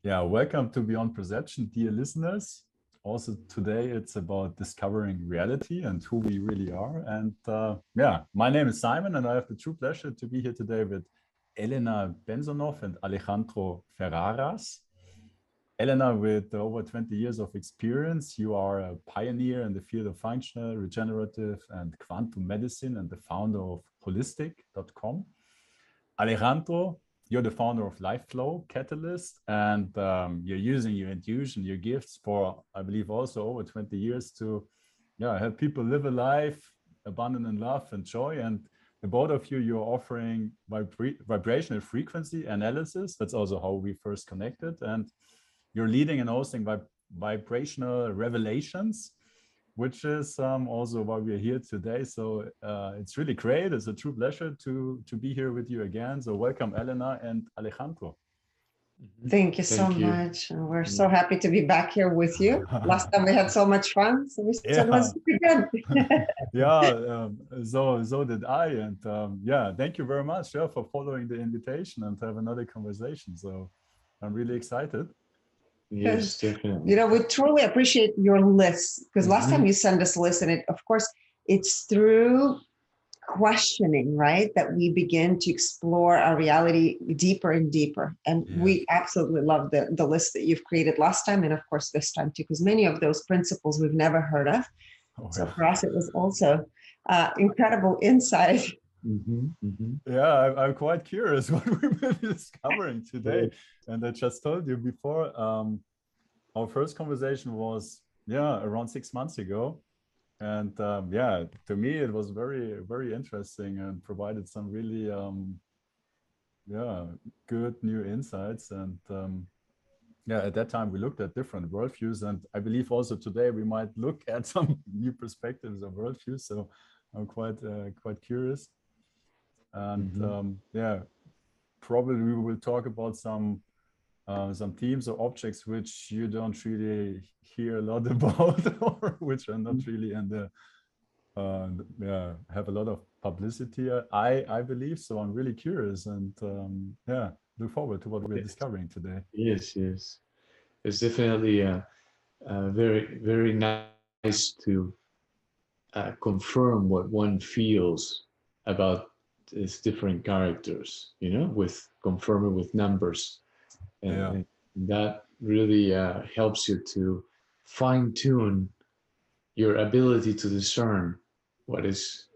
Yeah, welcome to Beyond Perception, dear listeners. Also today it's about discovering reality and who we really are. And yeah, my name is Simon and I have the true pleasure to be here today with Elena Bensonoff and Alejandro Ferradas. Elena, with over 20 years of experience, you are a pioneer in the field of functional, regenerative, and quantum medicine and the founder of holistic.com. Alejandro, you're the founder of Life Flow Catalyst, and you're using your intuition, your gifts for, I believe, also over 20 years to help people live a life abundant in love and joy. And the both of you, you're offering vibrational frequency analysis. That's also how we first connected. And you're leading and hosting Vibrational Revelations, which is also why we're here today. So it's really great. It's a true pleasure to be here with you again. So welcome, Elena and Alejandro. Thank you so much. And we're so happy to be back here with you. Last time we had so much fun. So we said, let's do it again. So did I. And thank you very much for following the invitation and to have another conversation. So I'm really excited. Yes, definitely. You know, we truly appreciate your lists because last time you sent us lists, and of course, it's through questioning, right, that we begin to explore our reality deeper and deeper. And we absolutely love the list that you've created last time, and of course this time too, because many of those principles we've never heard of. For us, it was also incredible insight. Yeah, I'm quite curious what we will be discovering today. And I just told you before, our first conversation was around 6 months ago. And to me, it was very, very interesting and provided some really good new insights. And at that time, we looked at different worldviews. And I believe also today we might look at some new perspectives of worldviews. So I'm quite curious. And probably we will talk about some themes or objects which you don't really hear a lot about, or which are not really in the have a lot of publicity. I believe so. I'm really curious, and look forward to what we're discovering today. Yes, it's definitely very, very nice to confirm what one feels about these different characters, you know, with confirming with numbers, and that really helps you to fine-tune your ability to discern what is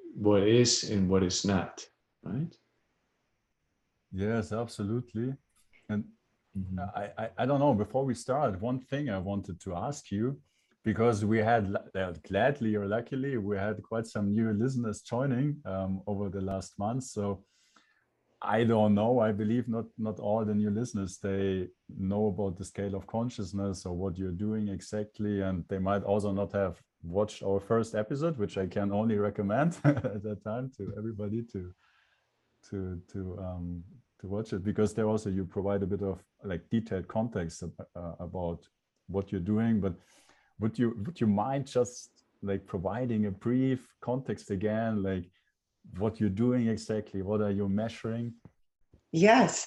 and what is not, right? Yes, absolutely. And I don't know, before we start, one thing I wanted to ask you, because we had, gladly or luckily, we had quite some new listeners joining over the last month. So I don't know, I believe not all the new listeners, they know about the scale of consciousness or what you're doing exactly. And they might also not have watched our first episode, which I can only recommend at that time to everybody to watch it, because there also you provide a bit of like detailed context about what you're doing. But would you mind just like providing a brief context again, like what you're doing exactly, what are you measuring? Yes.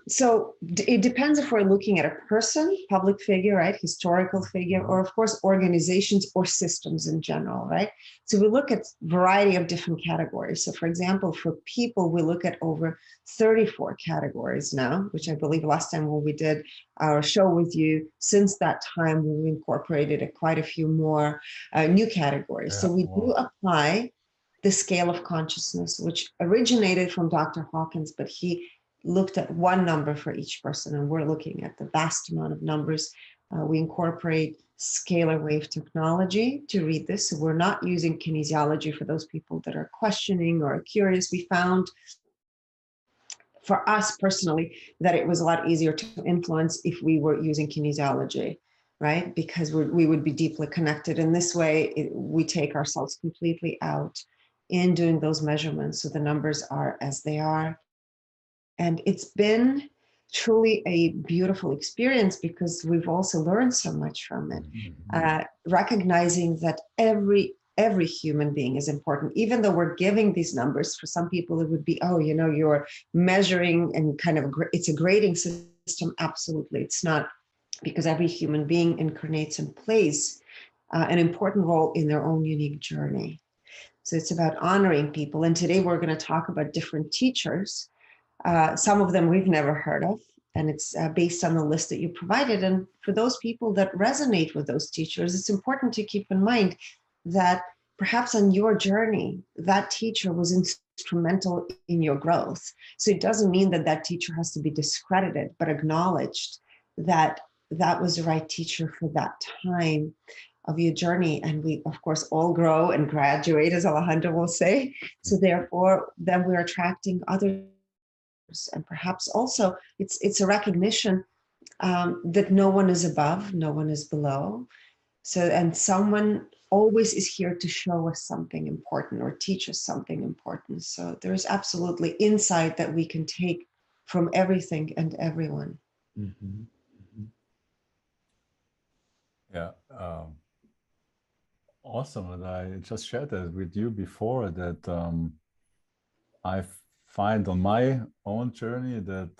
So it depends if we're looking at a person, public figure, right, historical figure, or of course organizations or systems in general, right? So we look at a variety of different categories. So for example, for people, we look at over 34 categories now, which I believe last time when we did our show with you, since that time we've incorporated quite a few more new categories. So we do apply the scale of consciousness, which originated from Dr. Hawkins, but he looked at one number for each person, and we're looking at the vast amount of numbers. We incorporate scalar wave technology to read this. So we're not using kinesiology for those people that are questioning or curious. We found for us personally that it was a lot easier to influence if we were using kinesiology, right? Because we would be deeply connected. In this way, we take ourselves completely out in doing those measurements. So the numbers are as they are. And it's been truly a beautiful experience because we've also learned so much from it, recognizing that every human being is important. Even though we're giving these numbers, for some people it would be, oh, you know, you're measuring and kind of, it's a grading system. system? Absolutely. It's not, because every human being incarnates and plays an important role in their own unique journey. So it's about honoring people. And today we're going to talk about different teachers. Some of them we've never heard of, and it's based on the list that you provided. And for those people that resonate with those teachers, it's important to keep in mind that perhaps on your journey, that teacher was instrumental in your growth. So it doesn't mean that that teacher has to be discredited, but acknowledged that that was the right teacher for that time of your journey. And we, of course, all grow and graduate, as Alejandro will say. So therefore, then we're attracting others. And perhaps also it's a recognition that no one is above, no one is below. So, and someone always is here to show us something important or teach us something important. So there's absolutely insight that we can take from everything and everyone. Mm-hmm. Mm-hmm. Yeah. Awesome. And I just shared that with you before, that I find on my own journey that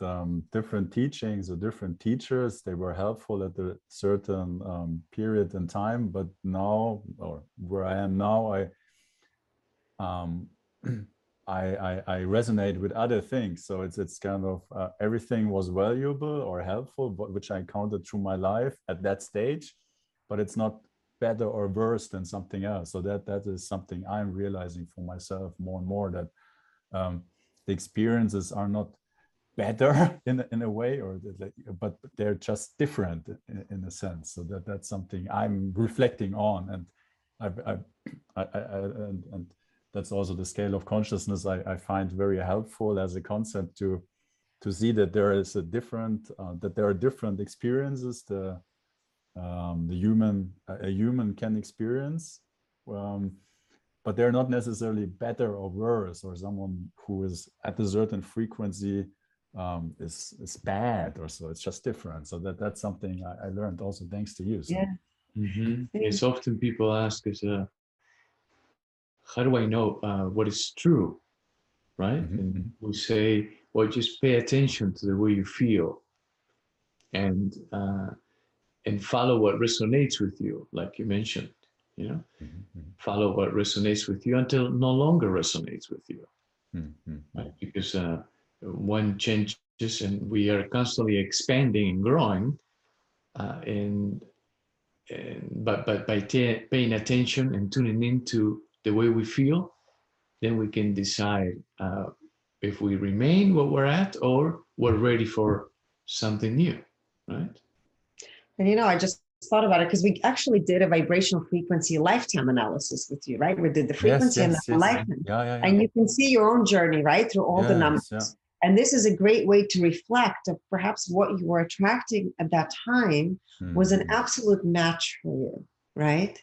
different teachings or different teachers, they were helpful at a certain period in time, but now, or where I am now, I resonate with other things. So it's kind of everything was valuable or helpful, but which I encountered through my life at that stage, but it's not better or worse than something else. So that is something I'm realizing for myself more and more, that the experiences are not better in a way, or but they're just different in a sense. So that's something I'm reflecting on, and and that's also the scale of consciousness I find very helpful as a concept to see that there is a different that there are different experiences a human can experience, but they're not necessarily better or worse, or someone who is at a certain frequency is bad or so. It's just different. So that's something I learned also thanks to you. So. Yeah. Mm-hmm. It's often people ask us, how do I know what is true, right? Mm-hmm. And we say, well, just pay attention to the way you feel, and follow what resonates with you, like you mentioned, Mm-hmm. follow what resonates with you until it no longer resonates with you, Mm-hmm. right? Because one changes and we are constantly expanding and growing, but by paying attention and tuning into the way we feel, then we can decide if we remain where we're at or we're ready for something new, right? And I just thought about it because we actually did a vibrational frequency lifetime analysis with you, right? We did the frequency and the lifetime. Yeah. And you can see your own journey, right? Through all the numbers. Yeah. And this is a great way to reflect of perhaps what you were attracting at that time was an absolute match for you, right?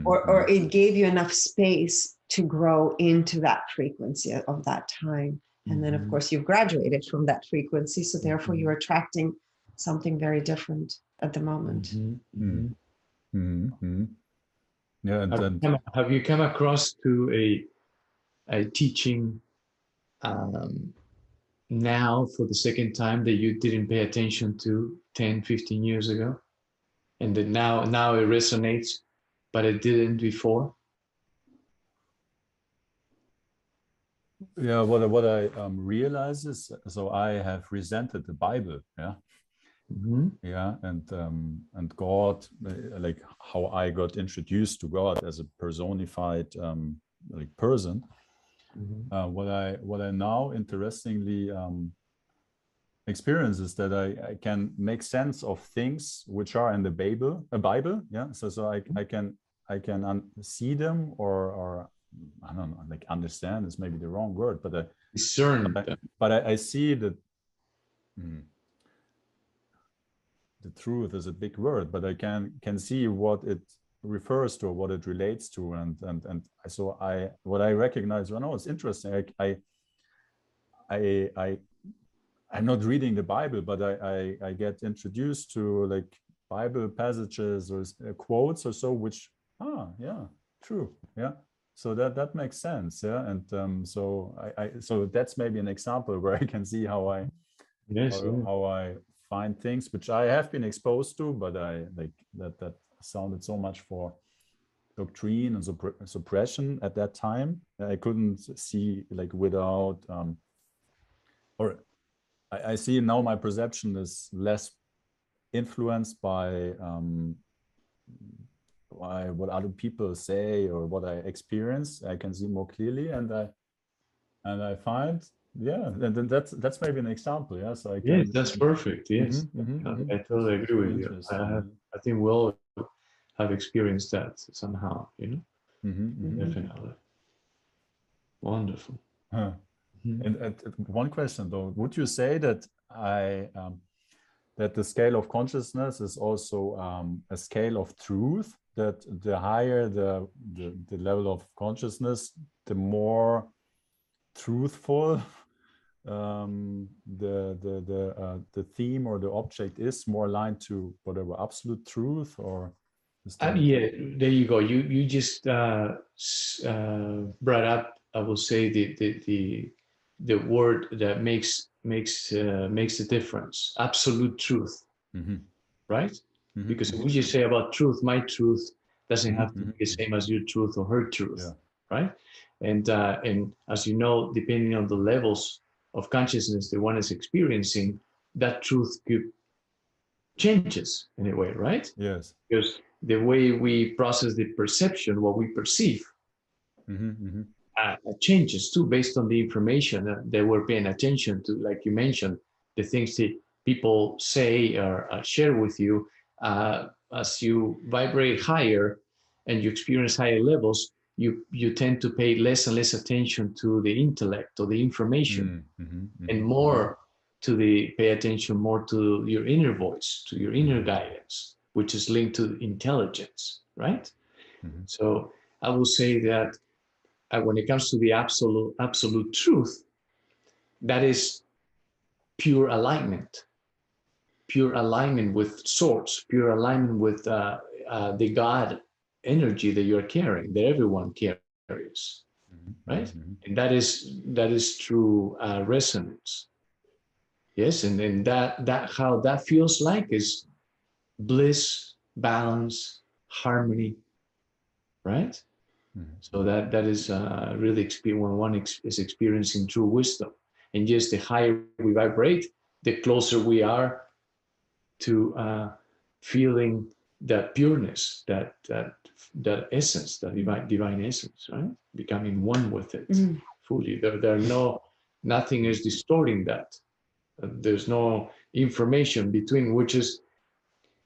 Or it gave you enough space to grow into that frequency of that time. And then, of course, you've graduated from that frequency. So therefore, you're attracting something very different at the moment. Yeah. Have you come across to a teaching now for the second time that you didn't pay attention to 10, 15 years ago, and that now it resonates, but it didn't before? Yeah, what I realize is, so I have resented the Bible, yeah. Yeah, and God, like how I got introduced to God as a personified like person. What I now interestingly experience is that I can make sense of things which are in the Bible, yeah. So I can see them, or I don't know, like understand is maybe the wrong word, but discern. But I see that. The truth is a big word, but I can see what it refers to, what it relates to, and so what I recognize. Well, it's interesting. I'm not reading the Bible, but I get introduced to like Bible passages or quotes or so, which yeah, true, yeah. So that makes sense, yeah. And so so that's maybe an example where I can see how I find things which I have been exposed to, but I like that sounded so much for doctrine and suppression at that time. I couldn't see like without, or I see now my perception is less influenced by what other people say or what I experience. I can see more clearly, and I find, yeah, and then that's maybe an example. Yeah, so I can. Yes, that's perfect. Yes, I totally agree with you. I think we all have experienced that somehow, you know. Definitely. Wonderful. Huh. And one question though, would you say that that the scale of consciousness is also a scale of truth, that the higher the level of consciousness, the more truthful the theme or the object is, more aligned to whatever absolute truth, or yeah, there you go. You just brought up, I will say, the word that makes the difference: absolute truth, right? Because if we just say about truth, my truth doesn't have to be the same as your truth or her truth, right? And as you know, depending on the levels of consciousness the one is experiencing, that truth could changes in a way, right? Yes. Because the way we process the perception, what we perceive, changes too based on the information that we're paying attention to. Like you mentioned, the things that people say or share with you, as you vibrate higher and you experience higher levels, you tend to pay less and less attention to the intellect or the information, and more to pay attention more to your inner voice, to your inner guidance, which is linked to intelligence, right? So I will say that when it comes to the absolute truth, that is pure alignment with source, pure alignment with the God energy that you're carrying, that everyone carries, right? And that is true resonance. Yes, and then that how that feels like is bliss, balance, harmony, right? So that is really when one is experiencing true wisdom. And just the higher we vibrate, the closer we are to feeling that pureness, that essence, that divine essence, right? Becoming one with it fully. Nothing is distorting that. There's no information between, which is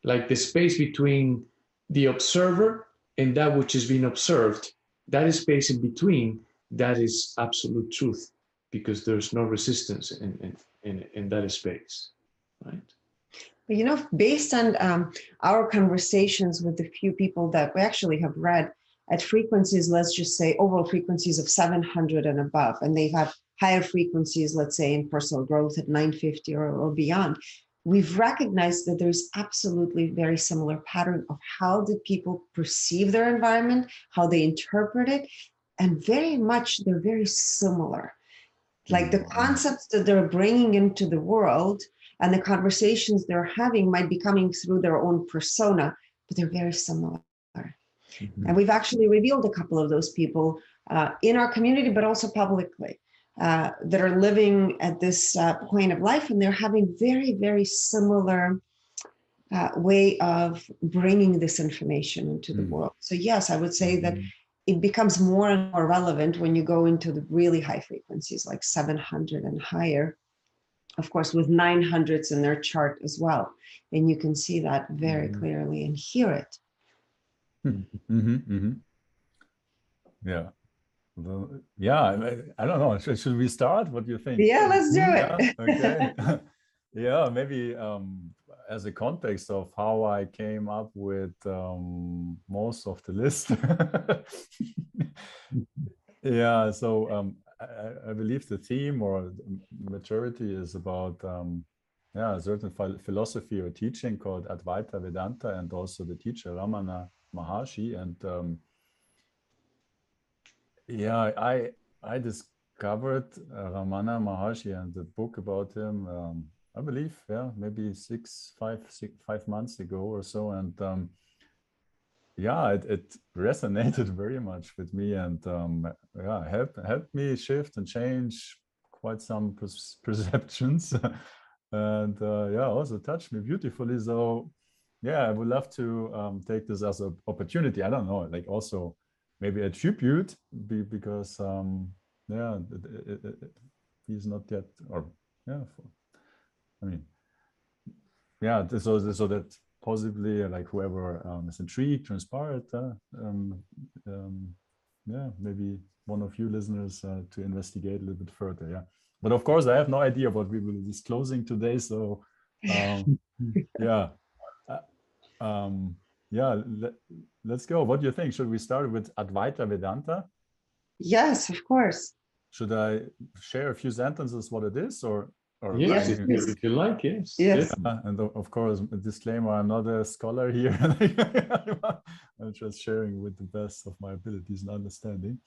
like the space between the observer and that which is being observed. That is space in between. That is absolute truth, because there's no resistance in that space, right? But you know, based on our conversations with the few people that we actually have read at frequencies, let's just say overall frequencies of 700 and above, and they have higher frequencies, let's say in personal growth at 950 or beyond, we've recognized that there's absolutely very similar pattern of how did people perceive their environment, how they interpret it, and very much they're very similar. Like the concepts that they're bringing into the world and the conversations they're having might be coming through their own persona, but they're very similar. And we've actually revealed a couple of those people in our community, but also publicly, that are living at this point of life, and they're having very, very similar way of bringing this information into the world. So yes, I would say that it becomes more and more relevant when you go into the really high frequencies, like 700 and higher, of course, with 900s in their chart as well. And you can see that very clearly and hear it. Yeah. Well, yeah, I don't know. Should we start? What do you think? Yeah, let's do it. Yeah, okay. Yeah, maybe as a context of how I came up with most of the list. Yeah, so I believe the theme or maturity is about a certain philosophy or teaching called Advaita Vedanta, and also the teacher Ramana Maharshi. And yeah, I discovered Ramana Maharshi and the book about him I believe, yeah, maybe 5 months ago or so. And yeah, it resonated very much with me, and yeah, helped me shift and change quite some perceptions. And yeah, also touched me beautifully. So yeah, I would love to take this as an opportunity. I don't know, like also maybe a tribute, because yeah, he's not yet, or yeah, I mean, yeah, so that possibly like whoever is intrigued, inspired, yeah, maybe one of you listeners to investigate a little bit further. Yeah, but of course I have no idea what we will be disclosing today. So yeah, yeah, let's go. What do you think? Should we start with Advaita Vedanta? Yes, of course. Should I share a few sentences what it is, or yes, Yes, if you like, yes. Yes. and of course, a disclaimer, I'm not a scholar here. I'm just sharing with the best of my abilities and understanding.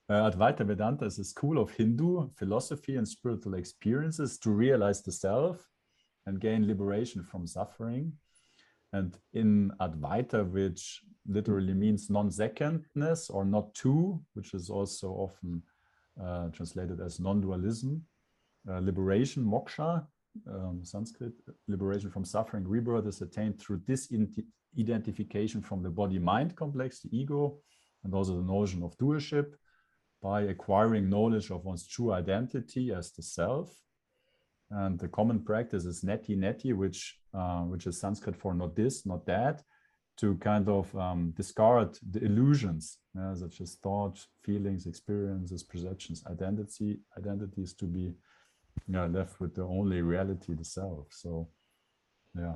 Advaita Vedanta is a school of Hindu philosophy and spiritual experiences to realize the self and gain liberation from suffering. And in Advaita, which literally means non-secondness or not two, which is also often translated as non-dualism, liberation, moksha, Sanskrit, liberation from suffering, rebirth is attained through disidentification from the body-mind complex, the ego, and also the notion of doership, by acquiring knowledge of one's true identity as the self. And the common practice is neti, which is Sanskrit for not this, not that, to kind of discard the illusions, such as thoughts, feelings, experiences, perceptions, identities, to be left with the only reality, the self. So yeah.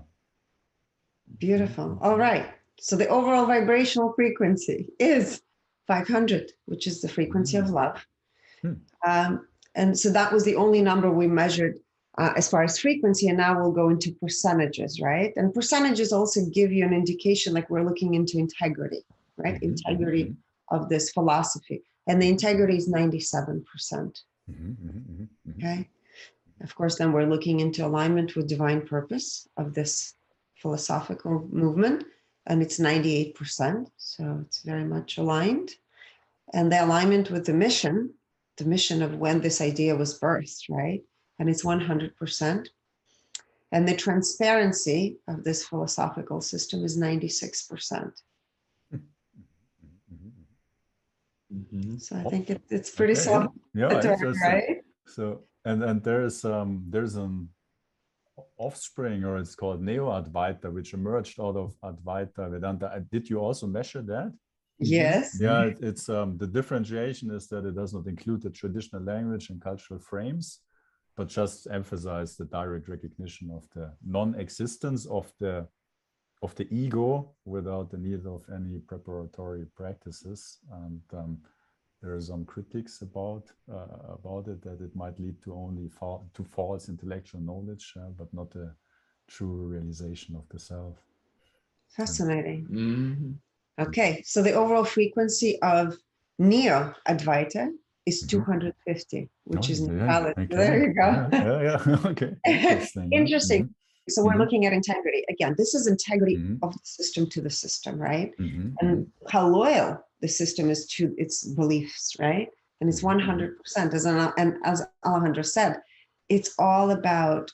Beautiful. All right. So the overall vibrational frequency is 500, which is the frequency of love. And so that was the only number we measured as far as frequency. And now we'll go into percentages, right? And percentages also give you an indication, like we're looking into integrity, right? Integrity of this philosophy. And the integrity is 97%. Okay. Of course, then we're looking into alignment with divine purpose of this philosophical movement, and it's 98%. So it's very much aligned. And the alignment with the mission of when this idea was birthed, right? And it's 100%. And the transparency of this philosophical system is 96%. So I think it's pretty solid, right? So and there's an offspring, or it's called Neo-Advaita, which emerged out of Advaita Vedanta. Did you also measure that? Yes. Yeah, it's the differentiation is that it does not include the traditional language and cultural frames, but just emphasize the direct recognition of the non-existence of the ego without the need of any preparatory practices. And there are some critics about it, that it might lead to only to false intellectual knowledge, but not a true realization of the self. Fascinating. Okay, so the overall frequency of Neo-Advaita is 250, which is valid. Okay. There you go. Yeah. Okay. Interesting. So we're looking at integrity. Again, this is integrity of the system to the system, right? And how loyal the system is to its beliefs, right? And it's 100%. As Alejandro said, it's all about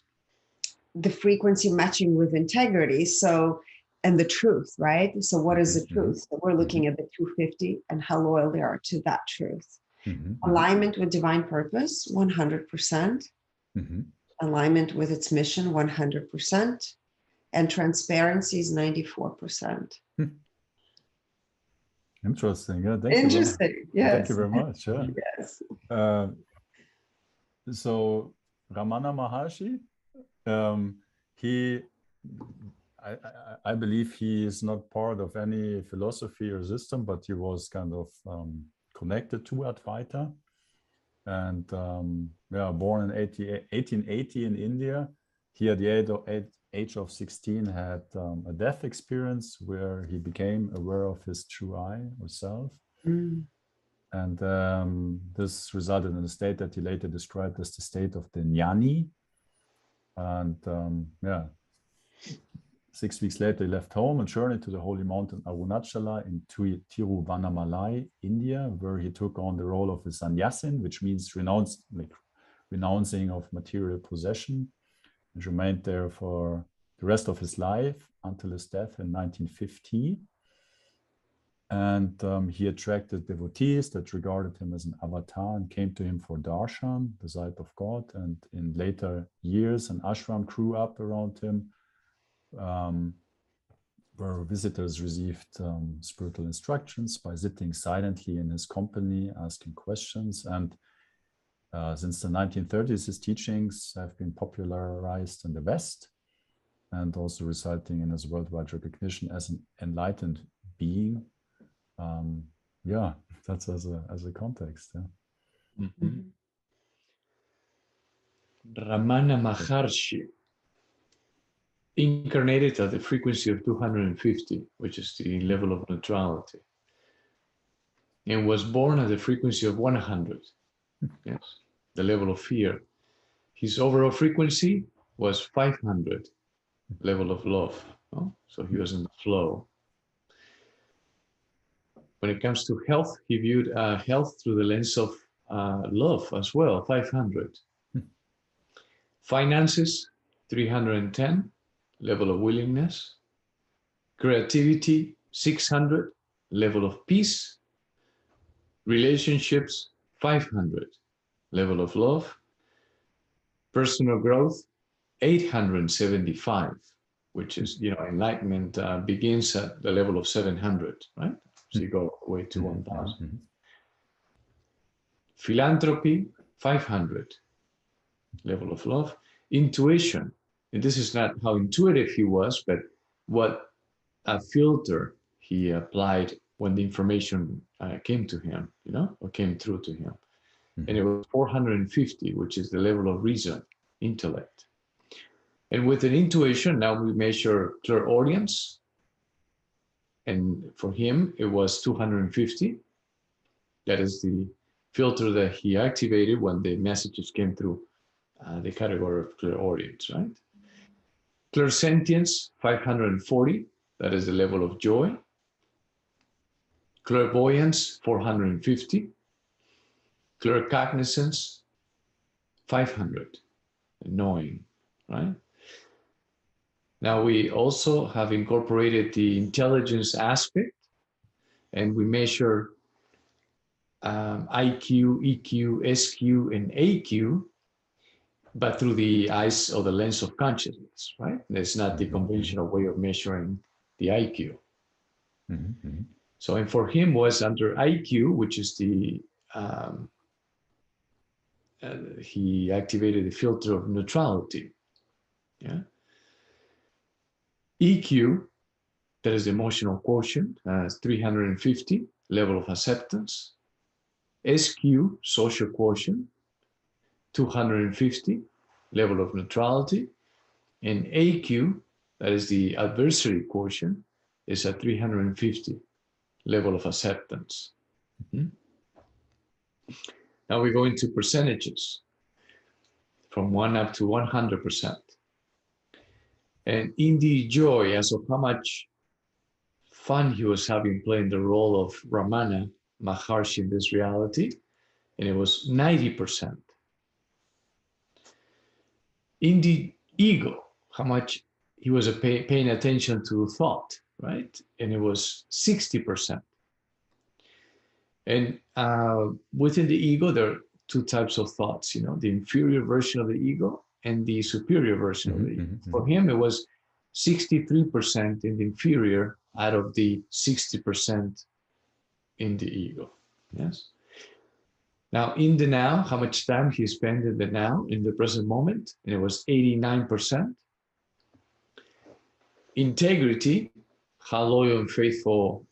the frequency matching with integrity. So, and the truth, right? So what is the truth? So we're looking at the 250 and how loyal they are to that truth. Alignment with divine purpose, 100%. Alignment with its mission, 100%. And transparency is 94%. Interesting. Yeah, Interesting. Yes. Thank you very much. Yeah. Yes. So Ramana Maharshi, I believe he is not part of any philosophy or system, but he was kind of connected to Advaita. And born in 1880 in India. He at the age of 16 had a death experience where he became aware of his true I or self. And this resulted in a state that he later described as the state of the jnani. And yeah, 6 weeks later, he left home and journeyed to the holy mountain Arunachala in Tiruvannamalai, India, where he took on the role of a sannyasin, which means renouncing of material possession, and remained there for the rest of his life until his death in 1950. And he attracted devotees that regarded him as an avatar and came to him for darshan, the sight of God. And in later years, an ashram grew up around him, where visitors received spiritual instructions by sitting silently in his company, asking questions. And since the 1930s, his teachings have been popularized in the West and also resulting in his worldwide recognition as an enlightened being. Yeah, that's as a context. Yeah. Mm-hmm. Ramana Maharshi incarnated at the frequency of 250, which is the level of neutrality, and was born at the frequency of 100, yes, the level of fear. His overall frequency was 500, level of love. Oh? So he was in the flow. When it comes to health, he viewed health through the lens of love as well, 500. Finances, 310, level of willingness. Creativity, 600, level of peace. Relationships, 500, level of love. Personal growth, 875, which is, enlightenment begins at the level of 700, right? So you go away to 1000. Philanthropy, 500, level of love. Intuition, and this is not how intuitive he was, but what a filter he applied when the information came to him, or came through to him. And it was 450, which is the level of reason, intellect. And with an intuition, now we measure clairaudience. And for him, it was 250. That is the filter that he activated when the messages came through the category of clairaudience, right? Clairsentience, 540. That is the level of joy. Clairvoyance, 450. Claircognizance, 500. Knowing, right? Now we also have incorporated the intelligence aspect, and we measure IQ, EQ, SQ, and AQ, but through the eyes or the lens of consciousness, right? That's not the conventional way of measuring the IQ. So, and for him was under IQ, which is the, he activated the filter of neutrality, yeah? EQ, that is the emotional quotient, 350, level of acceptance. SQ, social quotient, 250, level of neutrality. And AQ, that is the adversary quotient, is at 350, level of acceptance. Now we go into percentages, from 1 up to 100%. And in the joy as of how much fun he was having playing the role of Ramana Maharshi in this reality, and it was 90%. In the ego, how much he was paying attention to thought, right? And it was 60%. And within the ego, there are two types of thoughts, the inferior version of the ego and the superior version of the ego. For him, it was 63% in the inferior out of the 60% in the ego. Yes. Now, in the now, how much time he spent in the now, in the present moment, and it was 89%. Integrity, how loyal and faithful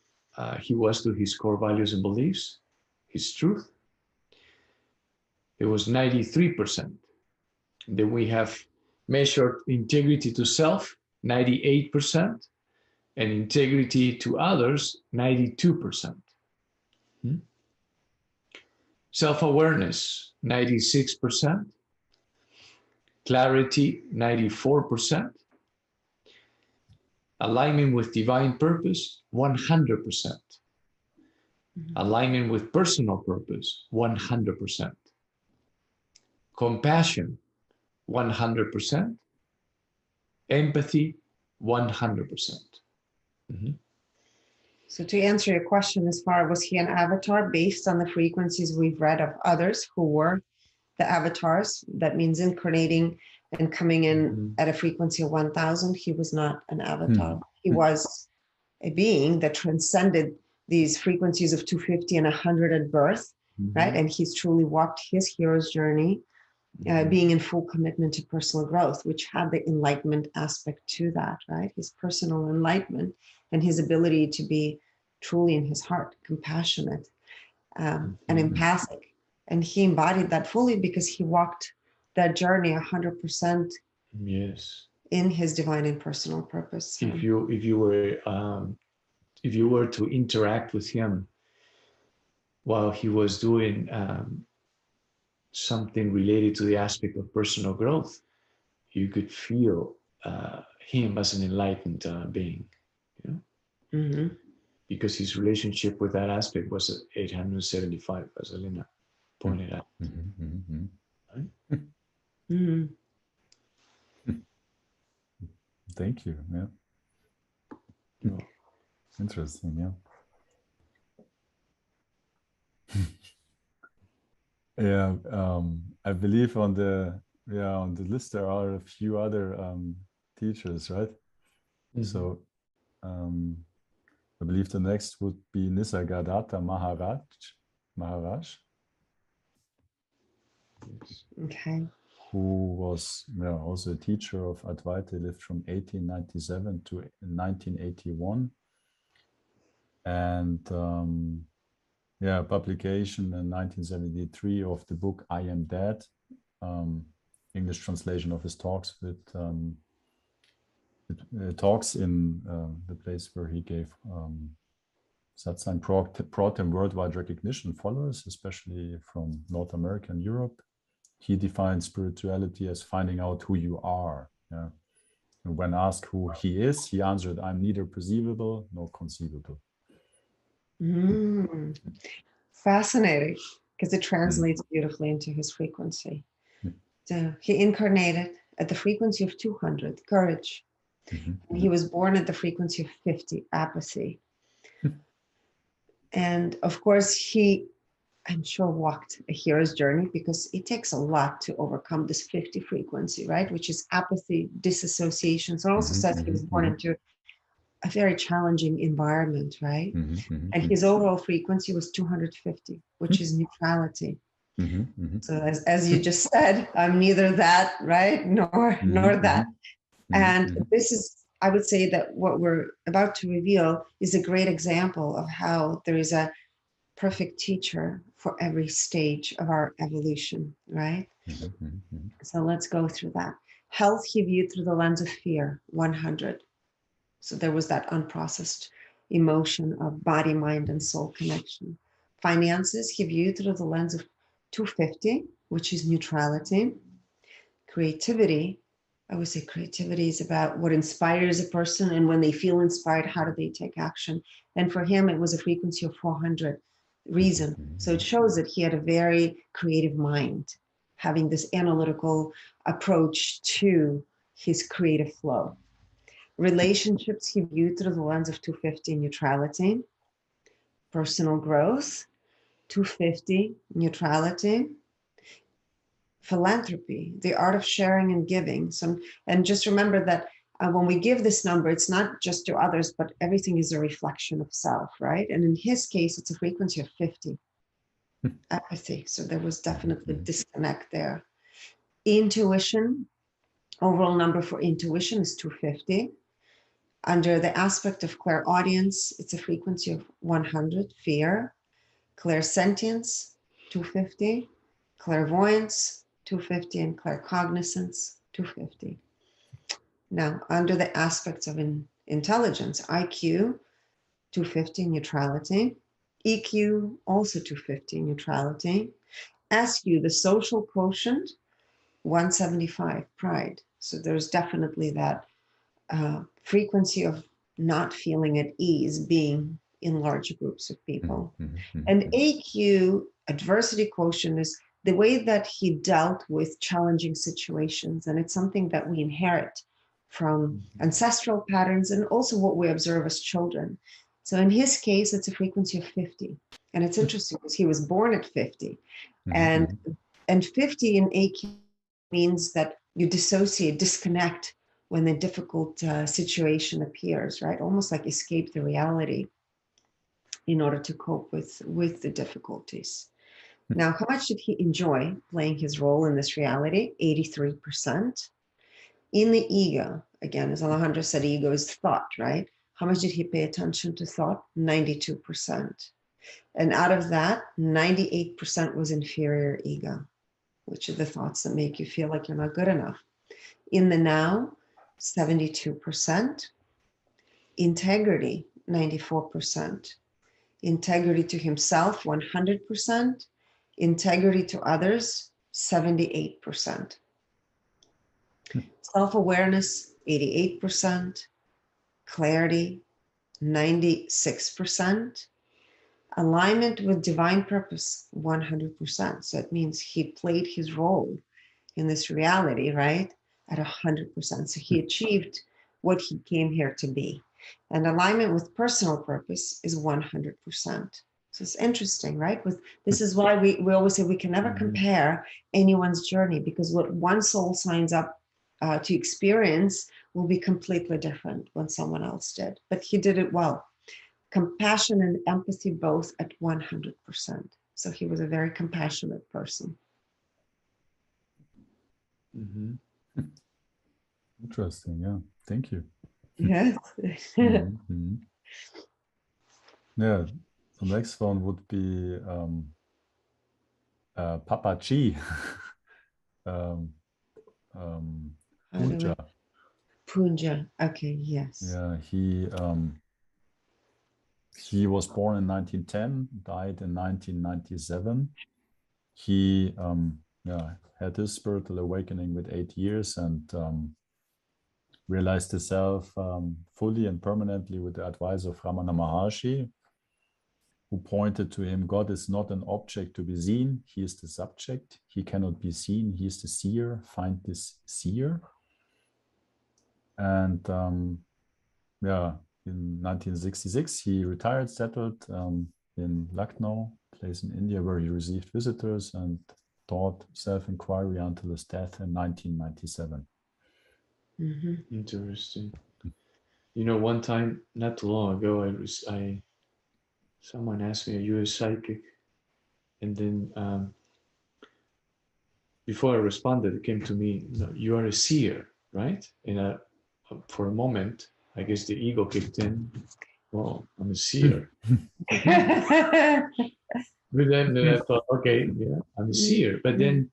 he was to his core values and beliefs, his truth, it was 93%. Then we have measured integrity to self, 98%, and integrity to others, 92%. Self-awareness, 96%. clarity, 94%. Alignment with divine purpose, 100%. Alignment with personal purpose, 100%. Compassion, 100%. Empathy, 100%. So to answer your question, as far was he an avatar based on the frequencies we've read of others who were the avatars? That means incarnating and coming in at a frequency of 1000. He was not an avatar. He was a being that transcended these frequencies of 250 and 100 at birth, right? And he's truly walked his hero's journey, being in full commitment to personal growth, which had the enlightenment aspect to that, right? His personal enlightenment and his ability to be truly in his heart, compassionate and empathic. And he embodied that fully because he walked that journey 100%. Yes. In his divine and personal purpose. So. If you were to interact with him while he was doing something related to the aspect of personal growth, you could feel him as an enlightened being, you know? Because his relationship with that aspect was at 875, as Elena pointed out. Right? Thank you. Yeah. Interesting. Yeah. I believe on the list there are a few other teachers, right? So I believe the next would be Nisargadatta Maharaj. Okay. Who was also a teacher of Advaita. He lived from 1897 to 1981. And publication in 1973 of the book I Am Dead, English translation of his talks with talks in the place where he gave satsang, brought him worldwide recognition, followers, especially from North America and Europe. He defined spirituality as finding out who you are. Yeah. And when asked who he is, he answered, "I'm neither perceivable nor conceivable." Fascinating, because it translates beautifully into his frequency. So he incarnated at the frequency of 200, courage. And he was born at the frequency of 50, apathy. And of course, he, I'm sure, walked a hero's journey, because it takes a lot to overcome this 50 frequency, right? Which is apathy, disassociation. So it also says he was born into a very challenging environment, right? And his overall frequency was 250, which is neutrality. So as you just said, I'm neither that, right, nor that. And this is, I would say that what we're about to reveal is a great example of how there is a perfect teacher for every stage of our evolution, right? So let's go through that. Health he viewed through the lens of fear, 100. So there was that unprocessed emotion of body, mind, and soul connection. Finances he viewed through the lens of 250, which is neutrality. Creativity, I would say creativity is about what inspires a person, and when they feel inspired, how do they take action? And for him, it was a frequency of 400, reason. So it shows that he had a very creative mind, having this analytical approach to his creative flow. Relationships he viewed through the lens of 250, neutrality. Personal growth, 250, neutrality. Philanthropy, the art of sharing and giving. And just remember that when we give this number, it's not just to others, but everything is a reflection of self, right? And in his case, it's a frequency of 50, apathy. So there was definitely a disconnect there. Intuition, overall number for intuition is 250. Under the aspect of clairaudience, it's a frequency of 100, fear. Clairsentience, 250. Clairvoyance, 250, and claircognizance, 250. Now, under the aspects of intelligence, IQ, 250, neutrality. EQ, also 250, neutrality. SQ, the social quotient, 175, pride. So there's definitely that frequency of not feeling at ease being in large groups of people. And AQ, adversity quotient, is the way that he dealt with challenging situations. And it's something that we inherit from ancestral patterns and also what we observe as children. So in his case, it's a frequency of 50. And it's interesting because he was born at 50. And 50 in AQ means that you dissociate, disconnect when the difficult situation appears, right? Almost like escape the reality in order to cope with the difficulties. Now, how much did he enjoy playing his role in this reality? 83%. In the ego, again, as Alejandro said, ego is thought, right? How much did he pay attention to thought? 92%. And out of that, 98% was inferior ego, which are the thoughts that make you feel like you're not good enough. In the now, 72%. Integrity, 94%. Integrity to himself, 100%. Integrity to others, 78%. Self-awareness, 88%. Clarity, 96%. Alignment with divine purpose, 100%. So it means he played his role in this reality, right? At 100%. So he achieved what he came here to be. And alignment with personal purpose is 100%. So it's interesting, right? This is why we always say we can never compare anyone's journey, because what one soul signs up to experience will be completely different when someone else did. But he did it well. Compassion and empathy both at 100%. So he was a very compassionate person. Interesting, yeah. Thank you. Yes. Yeah, the next one would be Papaji. Poonja. Poonja, okay, yes. Yeah, he was born in 1910, died in 1997. He had his spiritual awakening with 8 years and realized himself fully and permanently with the advice of Ramana Maharshi, who pointed to him, God is not an object to be seen, he is the subject. He cannot be seen, he is the seer. Find this seer. And in 1966, he retired, settled in Lucknow, place in India where he received visitors and taught self-inquiry until his death in 1997. Interesting. You know, one time, not too long ago, someone asked me, are you a psychic? And then before I responded, it came to me, no, you are a seer, right? And for a moment, I guess the ego kicked in. Well, I'm a seer. But then I thought, okay, yeah, I'm a seer. But then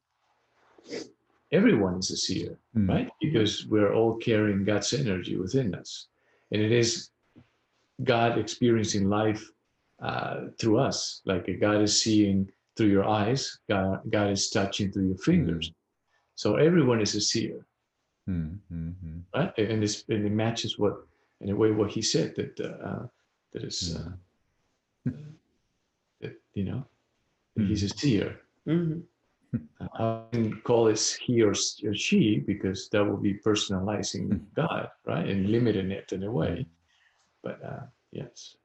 everyone is a seer, right? Because we're all carrying God's energy within us. And it is God experiencing life through us. Like God is seeing through your eyes, God is touching through your fingers. So everyone is a seer, right? And it matches what, in a way, what he said, that he's a seer. I wouldn't call it he or she, because that would be personalizing God, right? And limiting it in a way. But yes.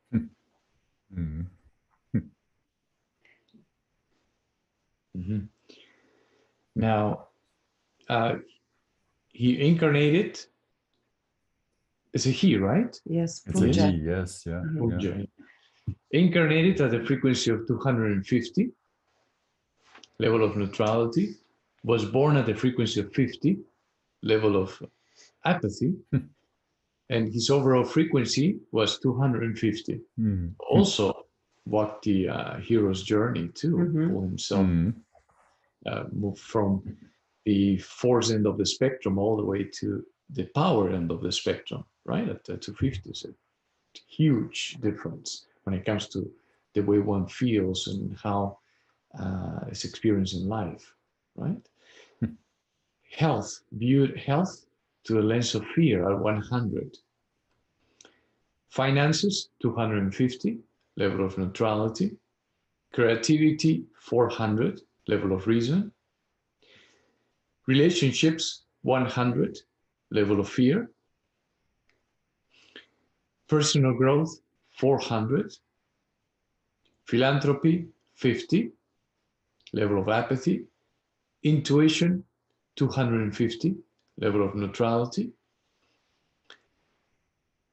Now, he incarnated. It's a he, right? Yes, it's Poonja. a he, yes, yeah. Poonja. Incarnated at a frequency of 250, level of neutrality, was born at a frequency of 50, level of apathy, and his overall frequency was 250. Also walked the hero's journey too, for himself, moved from the force end of the spectrum all the way to the power end of the spectrum, right? At 250, it's a huge difference when it comes to the way one feels and how it's experienced in life, right? Health, viewed health to the lens of fear at 100. Finances, 250, level of neutrality. Creativity, 400, level of reason. Relationships, 100, level of fear. Personal growth, 400. Philanthropy, 50, level of apathy. Intuition, 250, level of neutrality.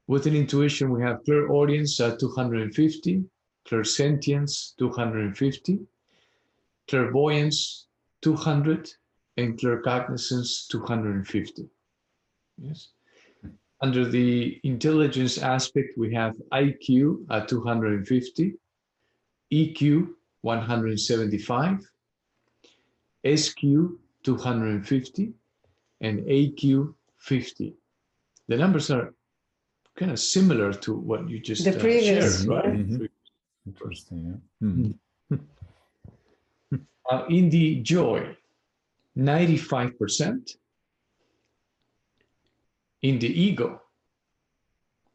Within intuition, we have clairaudience at 250, clairsentience, 250, clairvoyance, 200, and claircognizance, 250. Yes. Under the intelligence aspect, we have IQ at 250, EQ, 175, SQ, 250, and AQ, 50. The numbers are kind of similar to what you just the previous, shared, right? Mm-hmm. Interesting. Yeah. In the joy, 95%. In the ego,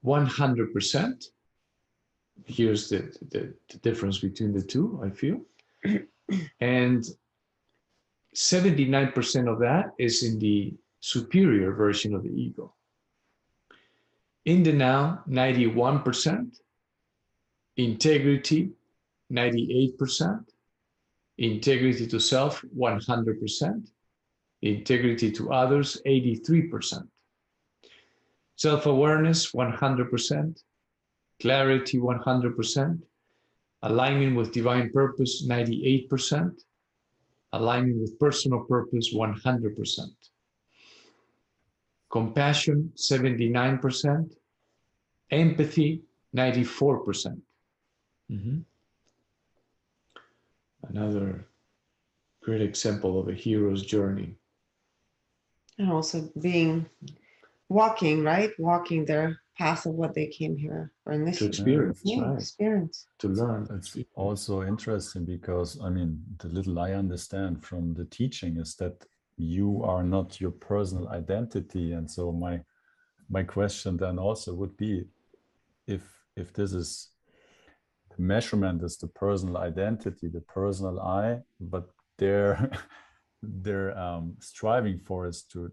100%. Here's the difference between the two, I feel. And 79% of that is in the superior version of the ego. In the now, 91%. Integrity, 98%. Integrity to self, 100%. Integrity to others, 83%. Self-awareness, 100%. Clarity, 100%. Alignment with divine purpose, 98%. Alignment with personal purpose, 100%. Compassion, 79%. Empathy, 94%. Another great example of a hero's journey. and also walking, right? Walking their path of what they came here for in this To experience, right? experience. To learn. It's also interesting because, I mean, the little I understand from the teaching is that you are not your personal identity. And so my question then also would be, if this is, the measurement is the personal identity, the personal I, but they're striving for is to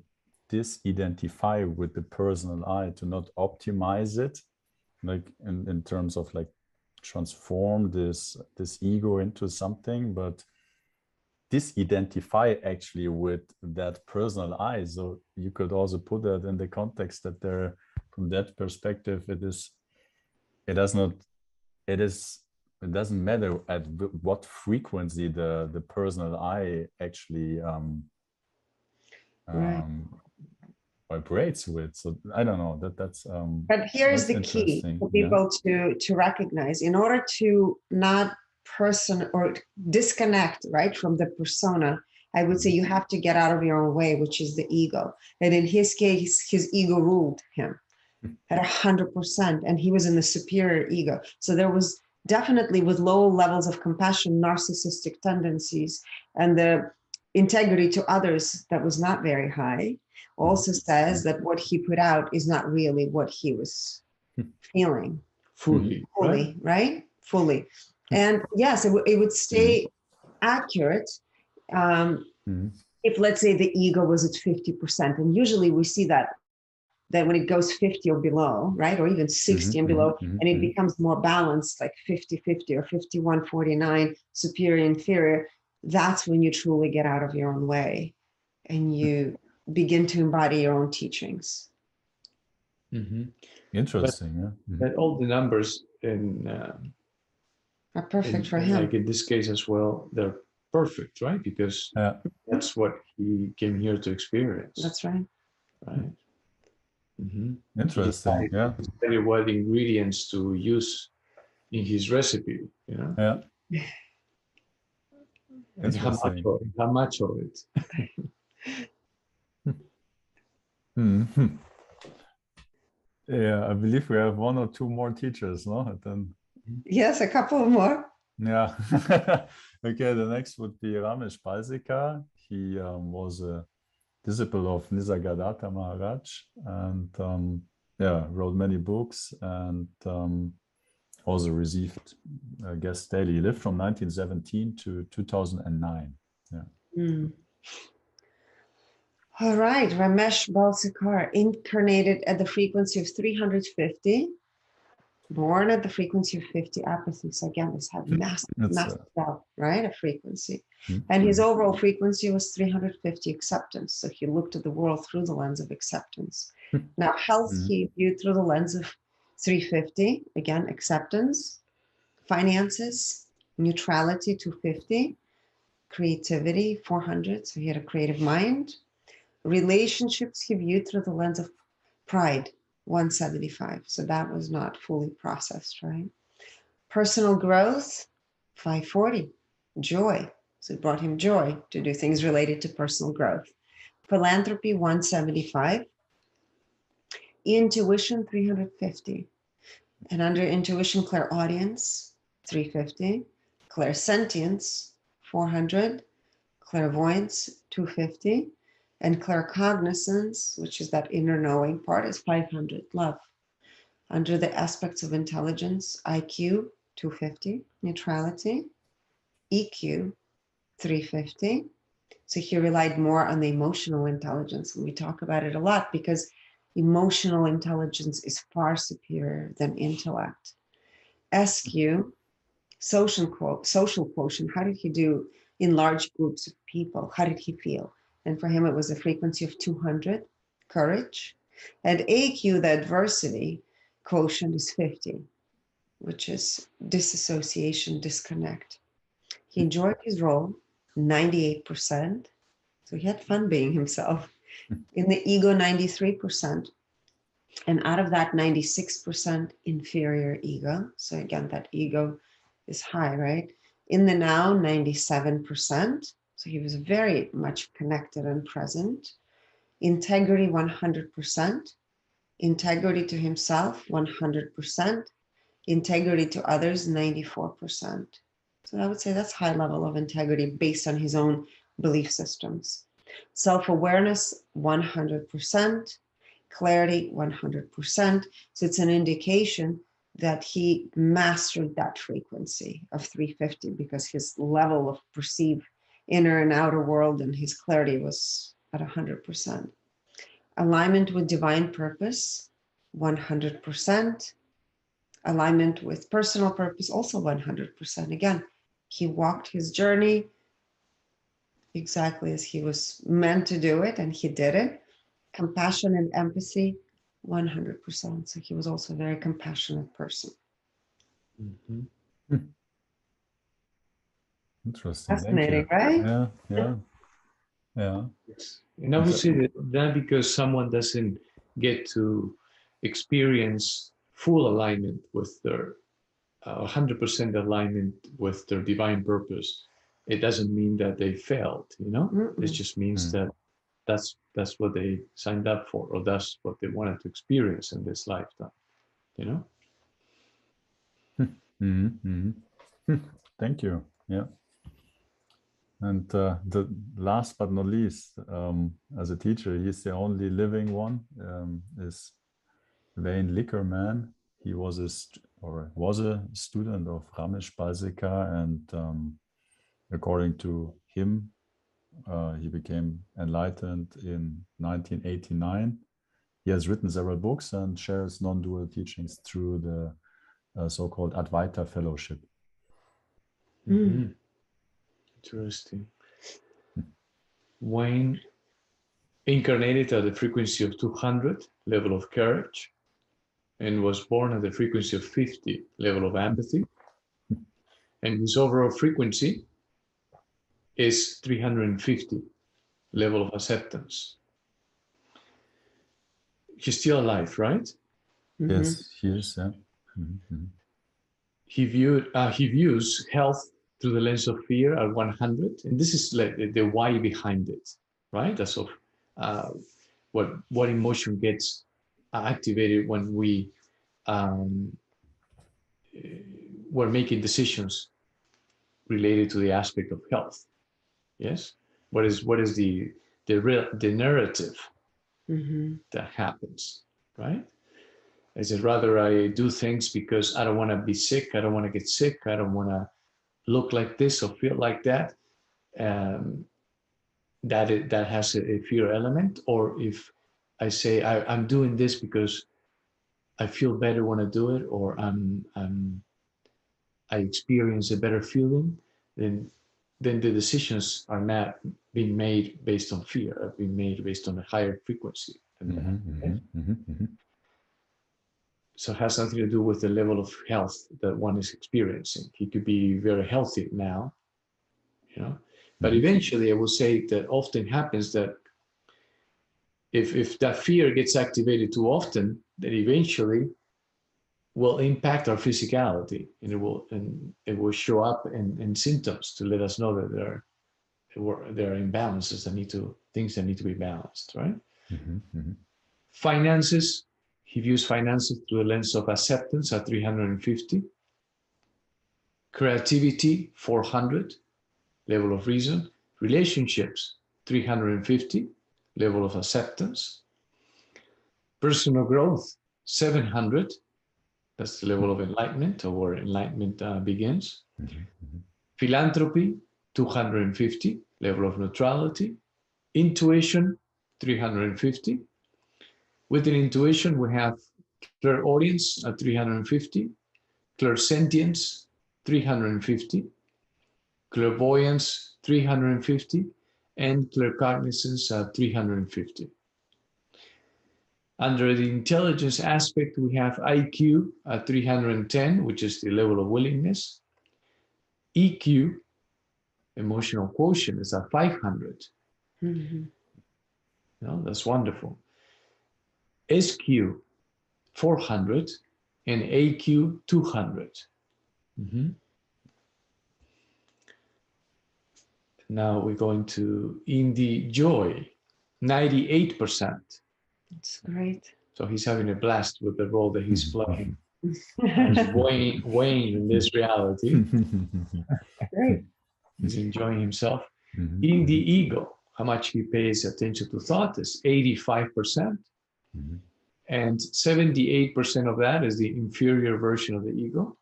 disidentify with the personal I, to not optimize it, like in terms of like transform this ego into something, but disidentify actually with that personal I. So you could also put that in the context that there, from that perspective, it doesn't matter at what frequency the personal I actually Right. vibrates with. So I don't know, that's But here's that's the key interesting. for people to recognize. In order to not person or disconnect, right, from the persona, I would say you have to get out of your own way, which is the ego. And in his case, his ego ruled him at 100%, and he was in the superior ego. So there was definitely, with low levels of compassion, narcissistic tendencies, and the integrity to others that was not very high. Also says that what he put out is not really what he was feeling. Fully, right? Fully. And yes, it would stay accurate if, let's say, the ego was at 50%. And usually we see that when it goes 50 or below, right? Or even 60 and below, and it becomes more balanced, like 50-50 or 51-49, superior, inferior, that's when you truly get out of your own way and you begin to embody your own teachings. Interesting. But all the numbers Are perfect for him. Like in this case as well, they're perfect, right? Because that's what he came here to experience. That's right. Right. Interesting. Yeah. Tell you what ingredients to use in his recipe. You know. Yeah. And how much of it? Yeah, I believe we have one or two more teachers, no? And then, yes, a couple more. Yeah. Okay, the next would be Ramesh Balsekar. He was a disciple of Nisargadatta Maharaj, and yeah, wrote many books, and also received guest daily. He lived from 1917 to 2009. Yeah. Mm. All right, Ramesh Balsekar, incarnated at the frequency of 350, born at the frequency of 50 apathy. So again, this had massive level, right? A frequency. And his overall frequency was 350 acceptance. So he looked at the world through the lens of acceptance. Now, health, he viewed through the lens of 350, again, acceptance, finances, neutrality, 250, creativity, 400. So he had a creative mind. Relationships, he viewed through the lens of pride, 175. So that was not fully processed, right? Personal growth, 540. Joy. So it brought him joy to do things related to personal growth. Philanthropy, 175. Intuition, 350. And under intuition, clairaudience, 350. Clairsentience, 400. Clairvoyance, 250. And claircognizance, which is that inner knowing part, is 500, love. Under the aspects of intelligence, IQ, 250, neutrality, EQ, 350. So he relied more on the emotional intelligence. And we talk about it a lot because emotional intelligence is far superior than intellect. SQ, social quotient. How did he do in large groups of people? How did he feel? And for him, it was a frequency of 200, courage. And AQ, the adversity quotient, is 50, which is disassociation, disconnect. He enjoyed his role, 98%. So he had fun being himself. In the ego, 93%. And out of that, 96% inferior ego. So again, that ego is high, right? In the now, 97%. So he was very much connected and present. Integrity, 100%. Integrity to himself, 100%. Integrity to others, 94%. So I would say that's high level of integrity based on his own belief systems. Self-awareness, 100%. Clarity, 100%. So it's an indication that he mastered that frequency of 350 because his level of perceived inner and outer world and his clarity was at 100%. Alignment with divine purpose, 100%. Alignment with personal purpose, also 100%. Again, he walked his journey exactly as he was meant to do it, and he did it. Compassion and empathy, 100%. So he was also a very compassionate person. Mm-hmm. Interesting. Fascinating, right? Yeah, yeah, yeah. And I would say that because someone doesn't get to experience full alignment with their 100% alignment with their divine purpose, it doesn't mean that they failed, you know? It just means that that's what they signed up for, or that's what they wanted to experience in this lifetime, you know? Thank you. Yeah. And the last but not least, as a teacher, he's the only living one, is Liquorman. He was a student of Ramesh Balsekar, and according to him, he became enlightened in 1989. He has written several books and shares non-dual teachings through the so-called Advaita Fellowship. Interesting. Wayne incarnated at the frequency of 200, level of courage, and was born at the frequency of 50, level of empathy. And his overall frequency is 350, level of acceptance. He's still alive, right? Yes, he is. Yeah. He views health through the lens of fear at 100, and this is like the why behind it, right? That's of what emotion gets activated when we're making decisions related to the aspect of health. Yes, what is the the narrative that happens, right? I said, rather I do things because I don't want to be sick, I don't want to get sick, I don't want to look like this or feel like that. That has a fear element. Or if I say I'm doing this because I feel better when I do it, or I experience a better feeling, then the decisions are not being made based on fear, are being made based on a higher frequency. So it has something to do with the level of health that one is experiencing. He could be very healthy now, you know, but eventually I will say that often happens that if that fear gets activated too often, then eventually will impact our physicality, and it will show up in symptoms to let us know that there are imbalances things that need to be balanced, right? Finances, he views finances through the lens of acceptance at 350. Creativity, 400, level of reason. Relationships, 350, level of acceptance. Personal growth, 700. That's the level of enlightenment, or where enlightenment begins. Philanthropy, 250, level of neutrality. Intuition, 350. Within intuition, we have clairaudience at 350, clairsentience, 350, clairvoyance, 350, and claircognizance at 350. Under the intelligence aspect, we have IQ at 310, which is the level of willingness. EQ, emotional quotient, is at 500. No, that's wonderful. SQ, 400, and AQ, 200. Now we're going to Indi Joy, 98%. That's great. So he's having a blast with the role that he's playing. He's weighing in this reality. Great. He's enjoying himself. In the ego, how much he pays attention to thought is 85%. And 78% of that is the inferior version of the ego.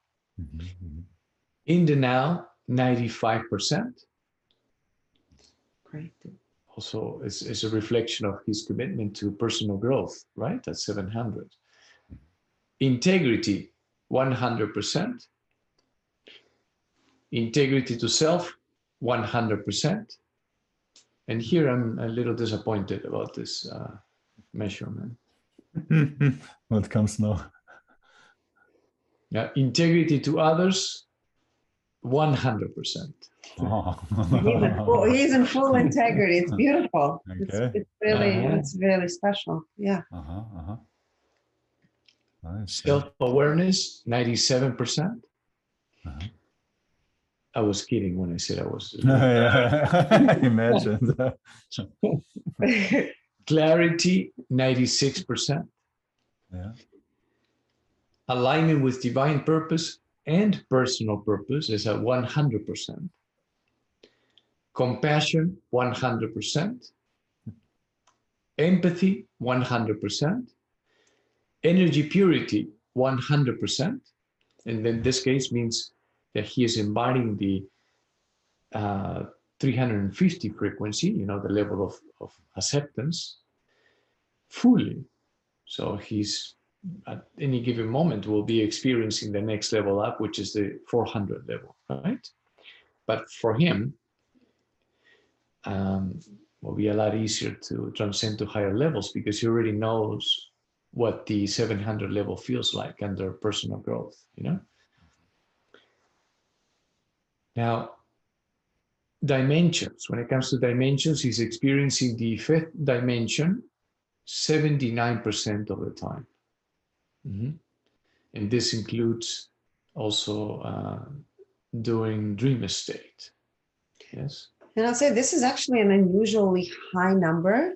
In the now, 95%. Great. Also, it's a reflection of his commitment to personal growth, right? That's 700. Integrity, 100%. Integrity to self, 100%. And here I'm a little disappointed about this measurement. What comes now? Yeah, integrity to others, 100%. He's in full integrity. It's beautiful. Okay. It's really special. Yeah. Nice. Self-awareness, 97%. I was kidding when I said I was. I imagined. Clarity, 96%. Yeah. Alignment with divine purpose and personal purpose is at 100%. Compassion, 100%. Empathy, 100%. Energy purity, 100%. And then this case means that he is embodying the 350 frequency, you know, the level of acceptance, fully. So he's at any given moment will be experiencing the next level up, which is the 400 level, right? But for him, will be a lot easier to transcend to higher levels because he already knows what the 700 level feels like under personal growth, you know? Now, dimensions. When it comes to dimensions, he's experiencing the fifth dimension 79% of the time. And this includes also during dream state. Yes. And I'll say this is actually an unusually high number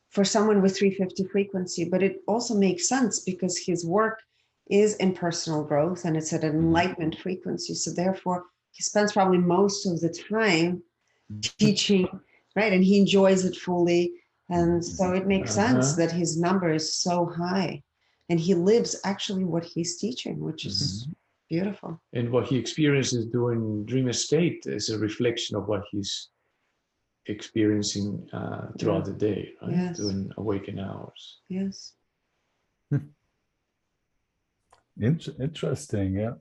for someone with 350 frequency, but it also makes sense because his work is in personal growth and it's at an enlightenment frequency. So therefore, he spends probably most of the time teaching right? And he enjoys it fully. And so it makes sense that his number is so high. And he lives actually what he's teaching, which is beautiful. And what he experiences during dream state is a reflection of what he's experiencing throughout the day, right? Yes. During awakened hours. Yes. Interesting, yeah.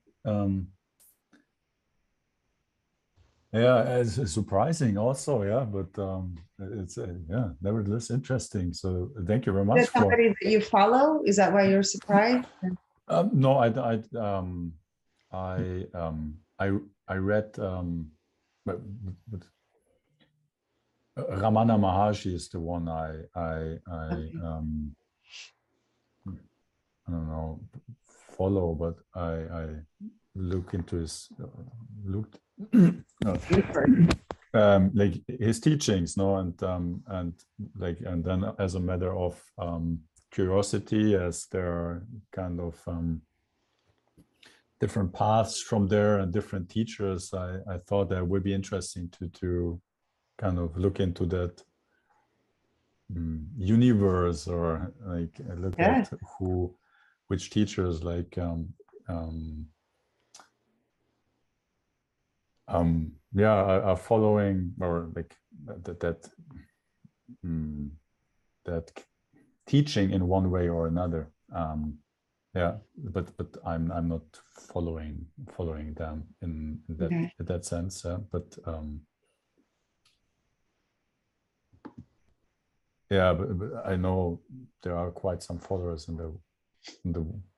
Yeah, it's surprising also, yeah, but it's yeah, nevertheless interesting. So thank you very much Is there somebody that you follow? Is that why you're surprised? No, I read but Ramana Maharshi is the one I don't know, follow, but I look into his like his teachings, no, and then as a matter of curiosity, as there are kind of different paths from there and different teachers, I thought that would be interesting to kind of look into that universe, or like look at which teachers like are following, or like that teaching in one way or another. Yeah, but I'm not following them in that sense. But yeah, but I know there are quite some followers in the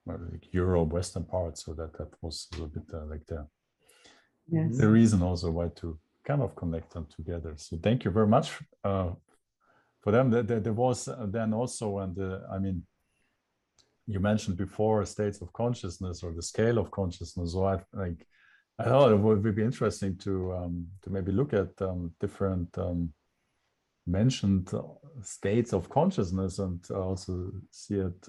like Europe western part, so that was a little bit like the reason also why to kind of connect them together. So thank you very much for them. There was then also, and I mean, you mentioned before states of consciousness or the scale of consciousness. So I thought it would be interesting to maybe look at different mentioned states of consciousness, and also see at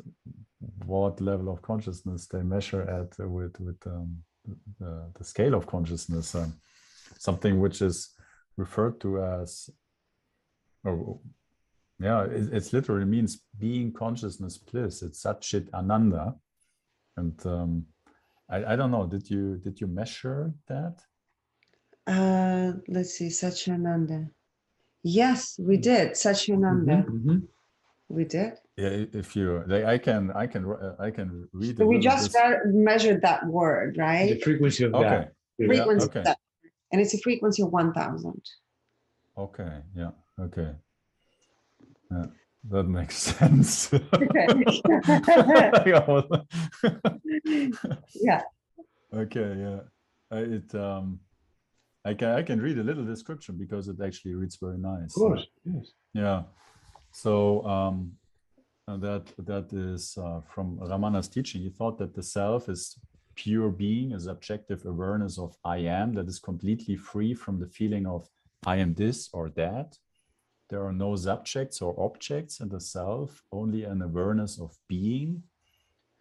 what level of consciousness they measure at with the scale of consciousness, something which is referred to as, it's literally means being consciousness bliss. It's Sat-Chit Ananda, and I don't know. Did you measure that? Let's see, Sahaja-Nirvikalpa-Samadhi. Yes, we did. Sahaja-Nirvikalpa-Samadhi. We did. Yeah, if you like, I can read. So we just measured that word, right? The frequency of that. Frequency of that. And it's a frequency of 1000. Okay. Yeah. Okay. Yeah, that makes sense. Yeah. Okay. Yeah. I can read a little description because it actually reads very nice. Of course. Yes. Yeah. So that is from Ramana's teaching. He thought that the self is pure being, a subjective awareness of I am, that is completely free from the feeling of I am this or that. There are no subjects or objects in the self, only an awareness of being.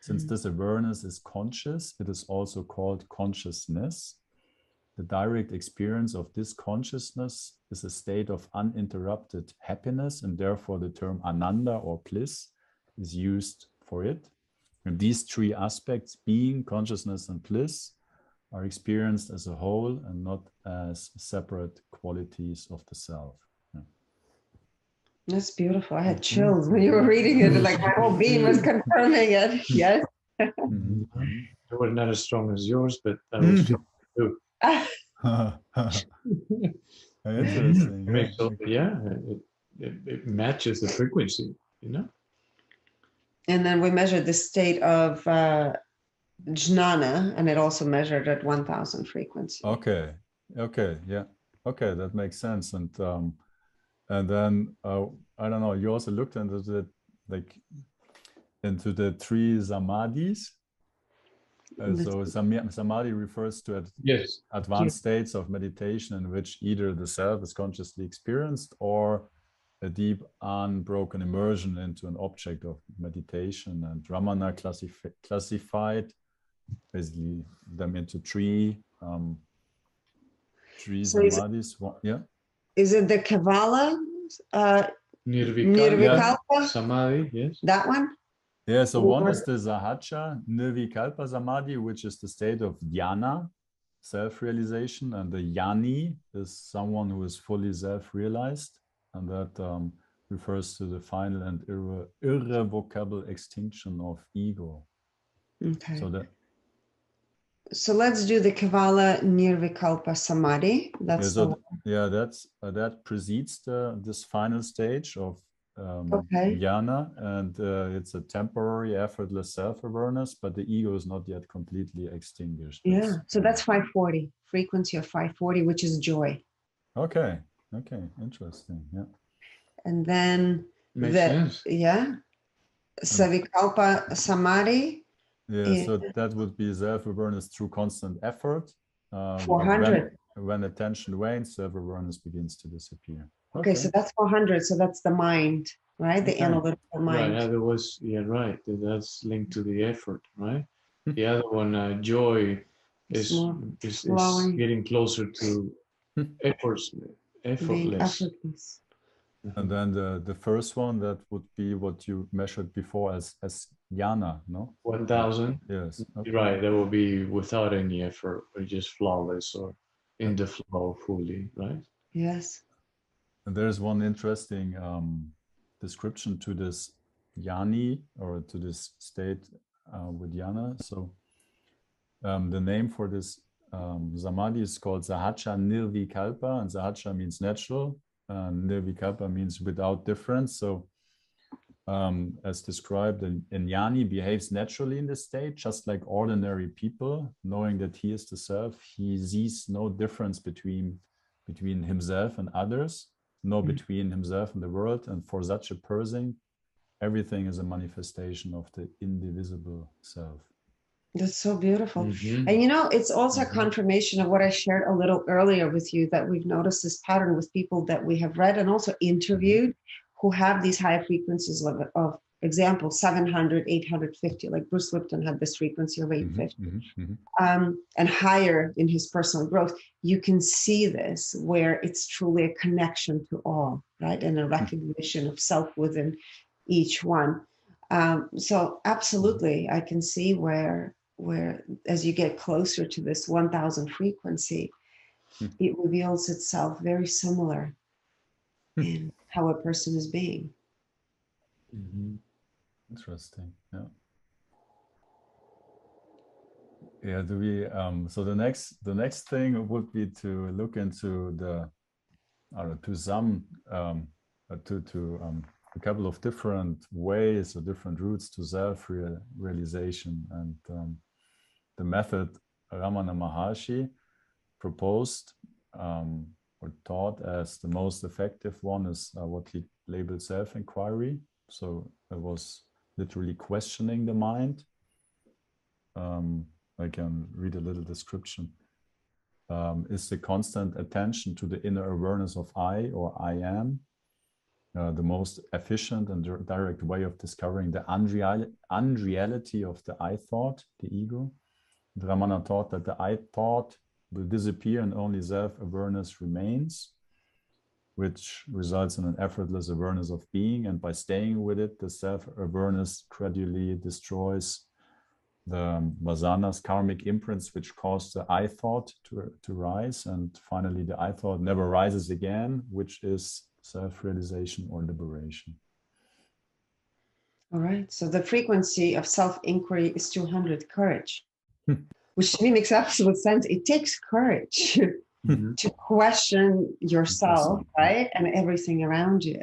Since this awareness is conscious, it is also called consciousness. The direct experience of this consciousness is a state of uninterrupted happiness, and therefore the term Ananda or bliss is used for it. And these three aspects, being, consciousness, and bliss, are experienced as a whole and not as separate qualities of the self. Yeah. That's beautiful. I had chills when you were reading it. Like my whole being was confirming it. Yes. They were not as strong as yours, but I was feeling too. Interesting. It matches the frequency, you know. And then we measured the state of Jnana, and it also measured at 1000 frequency. Okay. Yeah. Okay, that makes sense. And then I don't know. You also looked into the three samadhis. So samadhi refers to advanced states of meditation in which either the self is consciously experienced or a deep unbroken immersion into an object of meditation. And Ramana classified basically them into three samadhis. Yeah. Is it the Kevala? Nirvikalpa-Samadhi, yes. That one? Yeah, so one is the Sahaja-Nirvikalpa-Samadhi, which is the state of Jnana, self-realization, and the Jnani is someone who is fully self-realized, and that refers to the final and irrevocable extinction of ego. Okay. So let's do the Kevala-Nirvikalpa-Samadhi. That's that precedes this final stage of Jnana, and it's a temporary, effortless self-awareness, but the ego is not yet completely extinguished. Yeah, so that's 540, frequency of 540, which is joy. Okay, interesting, yeah. And then Makes sense. Savikalpa-Samadhi. Yeah, so that would be self-awareness through constant effort. 400. When attention wanes, self-awareness begins to disappear. Okay, so that's 400. So that's the mind, right? The analytical mind. Right, that was, right. That's linked to the effort, right? The other one, joy, is getting closer to effortless. And then the first one, that would be what you measured before as Jnana, no? 1000. Yes. Okay. Right, that will be without any effort, or just flawless, or in the flow fully, right? Yes. And there's one interesting description to this Jnani, or to this state with Jnana. So the name for this Samadhi is called Sahaja-Nirvikalpa, and Sahaja means natural. Nirvikalpa means without difference. So as described, in Jnani behaves naturally in this state, just like ordinary people, knowing that he is the self. He sees no difference between himself and others, nor between himself and the world. And for such a person, everything is a manifestation of the indivisible self. That's so beautiful. And it's also a confirmation of what I shared a little earlier with you, that we've noticed this pattern with people that we have read and also interviewed who have these high frequencies of example, 700, 850, like Bruce Lipton had this frequency of 850, and higher in his personal growth. You can see this where it's truly a connection to all, right? And a recognition of self within each one. So absolutely, I can see where as you get closer to this 1000 frequency, it reveals itself very similar in how a person is being. Interesting. Yeah. Do we? So the next thing would be to look into a couple of different ways or different routes to self-realization, and the method Ramana Maharshi proposed or taught as the most effective one is what he labeled self-inquiry. So it was literally questioning the mind. I can read a little description. Is the constant attention to the inner awareness of I, or I am, the most efficient and direct way of discovering the unreality of the I thought, the ego. Ramana taught that the I thought will disappear and only self-awareness remains, which results in an effortless awareness of being. And by staying with it, the self-awareness gradually destroys the vasanas, karmic imprints, which caused the I thought to rise. And finally, the I thought never rises again, which is self-realization or liberation. All right. So the frequency of self-inquiry is 200, courage, which to me makes absolute sense. It takes courage to question yourself, right? And everything around you.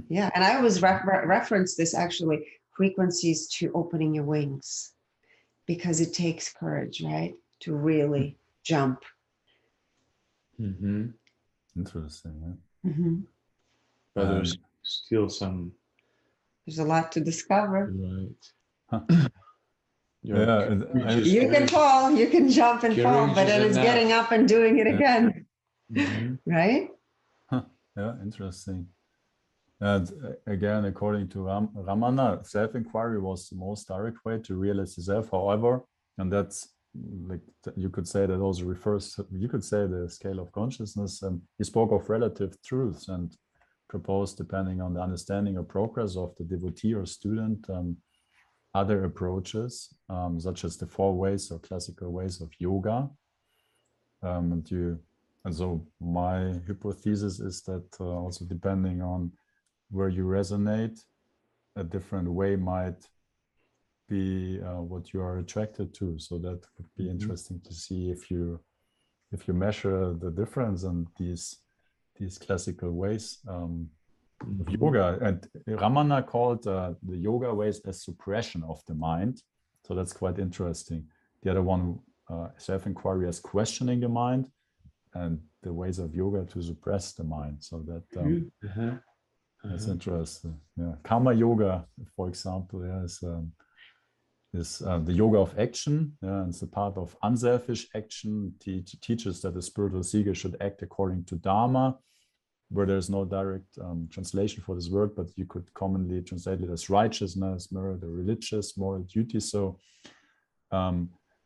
Yeah. And I always reference this, actually, frequencies to opening your wings, because it takes courage, right? To really jump. Interesting. But there's still some. There's a lot to discover. Right. You can fall, you can jump and fall, but then it's getting up and doing it again. Right? Yeah, interesting. And again, according to Ramana, self-inquiry was the most direct way to realize the self. However, and that's like you could say that also refers to, you could say, the scale of consciousness. He spoke of relative truths and proposed, depending on the understanding or progress of the devotee or student, other approaches, such as the 4 ways or classical ways of yoga. And so my hypothesis is that also depending on where you resonate, a different way might be what you are attracted to. So that would be interesting to see if you measure the difference in these classical ways of yoga. And Ramana called the yoga ways as suppression of the mind. So that's quite interesting. The other one, self-inquiry, as questioning the mind, and the ways of yoga to suppress the mind. So that that's interesting. Yeah, Karma yoga, for example, is the yoga of action. And it's the part of unselfish action. Teaches that the spiritual seeker should act according to Dharma, where there's no direct translation for this word, but you could commonly translate it as righteousness, merit, or religious moral duty. So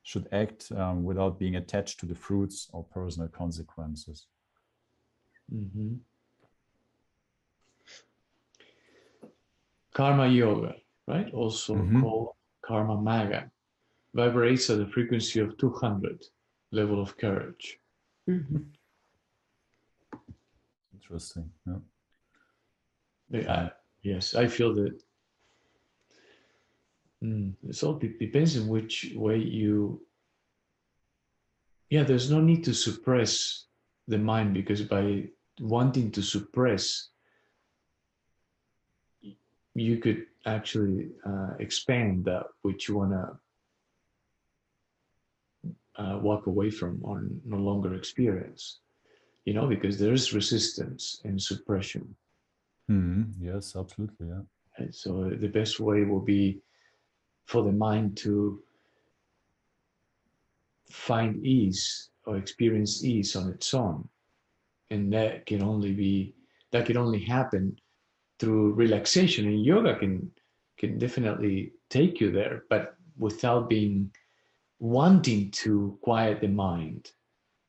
should act without being attached to the fruits or personal consequences. Karma yoga, right? Also called karma maga, vibrates at the frequency of 200, level of courage. Interesting. Yeah. Yes, I feel that it all depends on which way you. Yeah, there's no need to suppress the mind, because by wanting to suppress, you could actually expand that which you want to walk away from or no longer experience. You know, because there is resistance and suppression. Yes, absolutely. Yeah. And so the best way will be for the mind to find ease or experience ease on its own, and that can only happen through relaxation. And yoga can definitely take you there, but without being wanting to quiet the mind.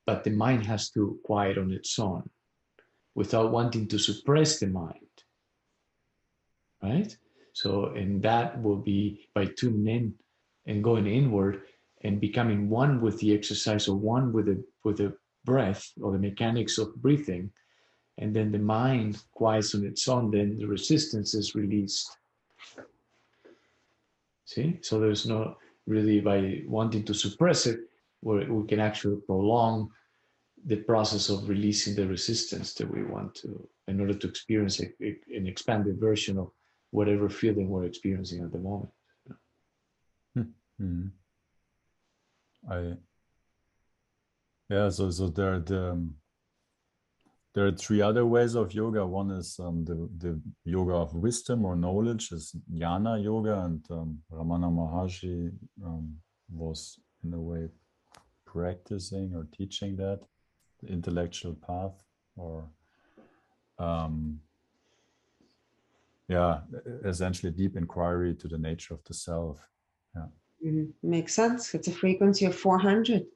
But the mind has to quiet on its own, without wanting to suppress the mind, right? So, and that will be by tuning in and going inward and becoming one with the exercise, or one with the breath or the mechanics of breathing. And then the mind quiets on its own, then the resistance is released. See? So there's no really, by wanting to suppress it, where we can actually prolong the process of releasing the resistance that we want to, in order to experience an expanded version of whatever feeling we're experiencing at the moment. So there are 3 other ways of yoga. One is the yoga of wisdom or knowledge, is Jnana yoga, and Ramana Maharshi was in a way practicing or teaching that, the intellectual path, or essentially deep inquiry to the nature of the self. Makes sense. It's a frequency of 400.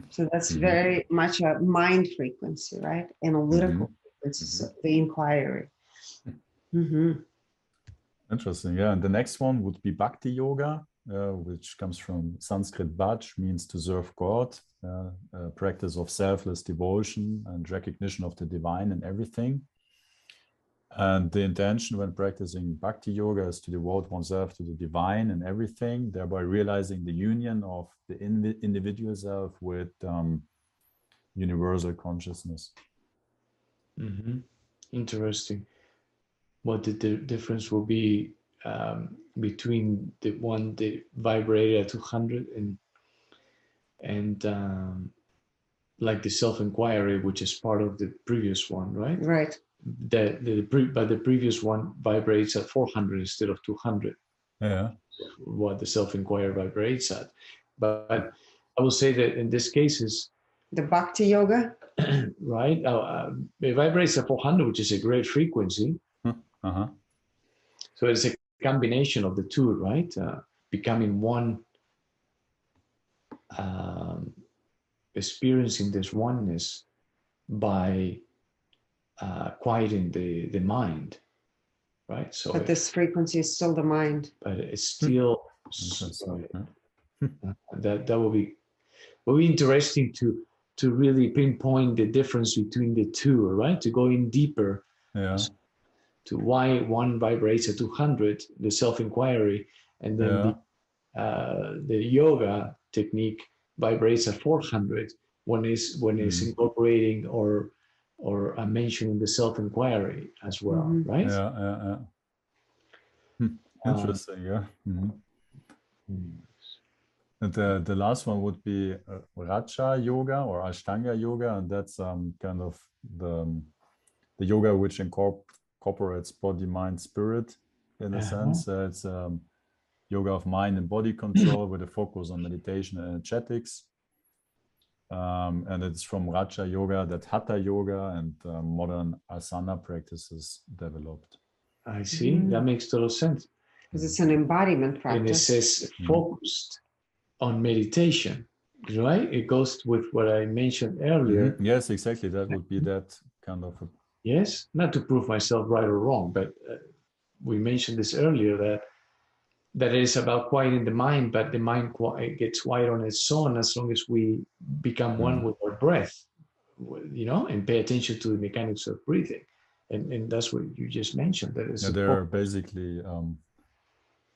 So that's very much a mind frequency, right? Analytical frequency, so the inquiry. Interesting. Yeah. And the next one would be Bhakti yoga, which comes from Sanskrit bhaj, means to serve God, a practice of selfless devotion and recognition of the divine in everything. And the intention when practicing Bhakti yoga is to devote oneself to the divine in everything, thereby realizing the union of the individual self with universal consciousness. Interesting. What the difference will be between the one that vibrated at 200 and like the self-inquiry, which is part of the previous one, right? Right. But the previous one vibrates at 400 instead of 200. Yeah. What the self-inquiry vibrates at. But I will say that in this case is the Bhakti yoga, right? It vibrates at 400, which is a great frequency. So it's a combination of the two, right? Becoming one experiencing this oneness by quieting the mind, right? So, but this frequency is still the mind. But it's still that will be interesting to really pinpoint the difference between the two, right? To go in deeper, to why one vibrates at 200, the self-inquiry, and then the yoga technique vibrates at 400 when it's incorporating or mentioning the self-inquiry as well, right? Interesting, And the last one would be Raja Yoga or Ashtanga Yoga, and that's kind of the yoga which incorporates body, mind, spirit in a sense. It's yoga of mind and body control with a focus on meditation and energetics. And it's from Raja Yoga that Hatha Yoga and modern asana practices developed. I see. That makes total sense. Because it's an embodiment practice. And it says focused on meditation, right? It goes with what I mentioned earlier. Yes, exactly. That would be that kind of. Yes, not to prove myself right or wrong, but we mentioned this earlier that it is about quieting the mind, but the mind gets quiet on its own as long as we become one with our breath, and pay attention to the mechanics of breathing. And that's what you just mentioned. That is there are basically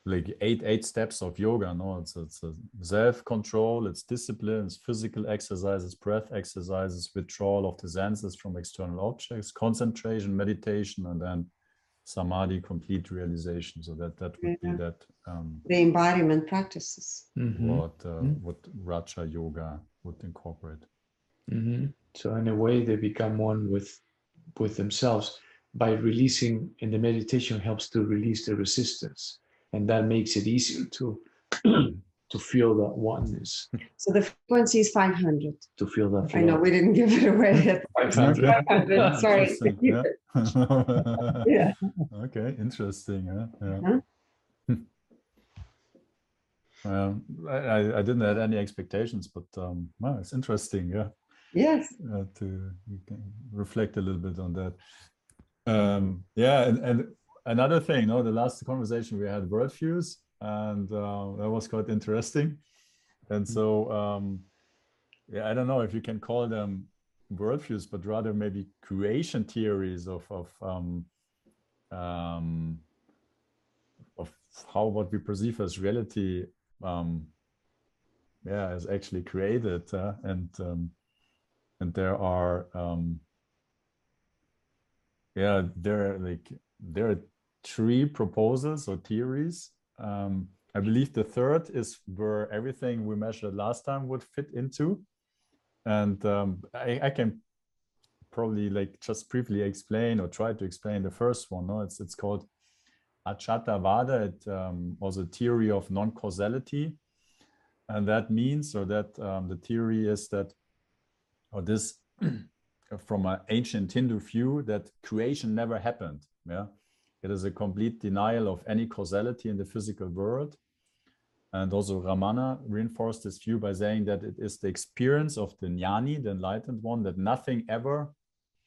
like eight steps of yoga. No, it's self-control, it's discipline, it's physical exercises, breath exercises, withdrawal of the senses from external objects, concentration, meditation, and then samadhi, complete realization. So that would be that the embodiment practices. What Raja Yoga would incorporate. So in a way, they become one with themselves by releasing, and the meditation helps to release the resistance, and that makes it easier to feel that oneness. So the frequency is 500. To feel that flow. I know we didn't give it away yet. 500. Sorry. Yeah. Okay. Interesting. I didn't have any expectations, but it's interesting. Yeah. Yes. You can reflect a little bit on that. And another thing, the last conversation we had worldviews, and that was quite interesting. And so, I don't know if you can call them worldviews, but rather maybe creation theories of how what we perceive as reality, is actually created, and there are there are three proposals or theories. I believe the third is where everything we measured last time would fit into, and I can probably just briefly explain or try to explain the first one. No, it's called Ajata-Vada. It was a theory of non-causality, and that means, or that the theory is that, or this from an ancient Hindu view, that creation never happened. It is a complete denial of any causality in the physical world. And also Ramana reinforced this view by saying that it is the experience of the Jnani, the enlightened one, that nothing ever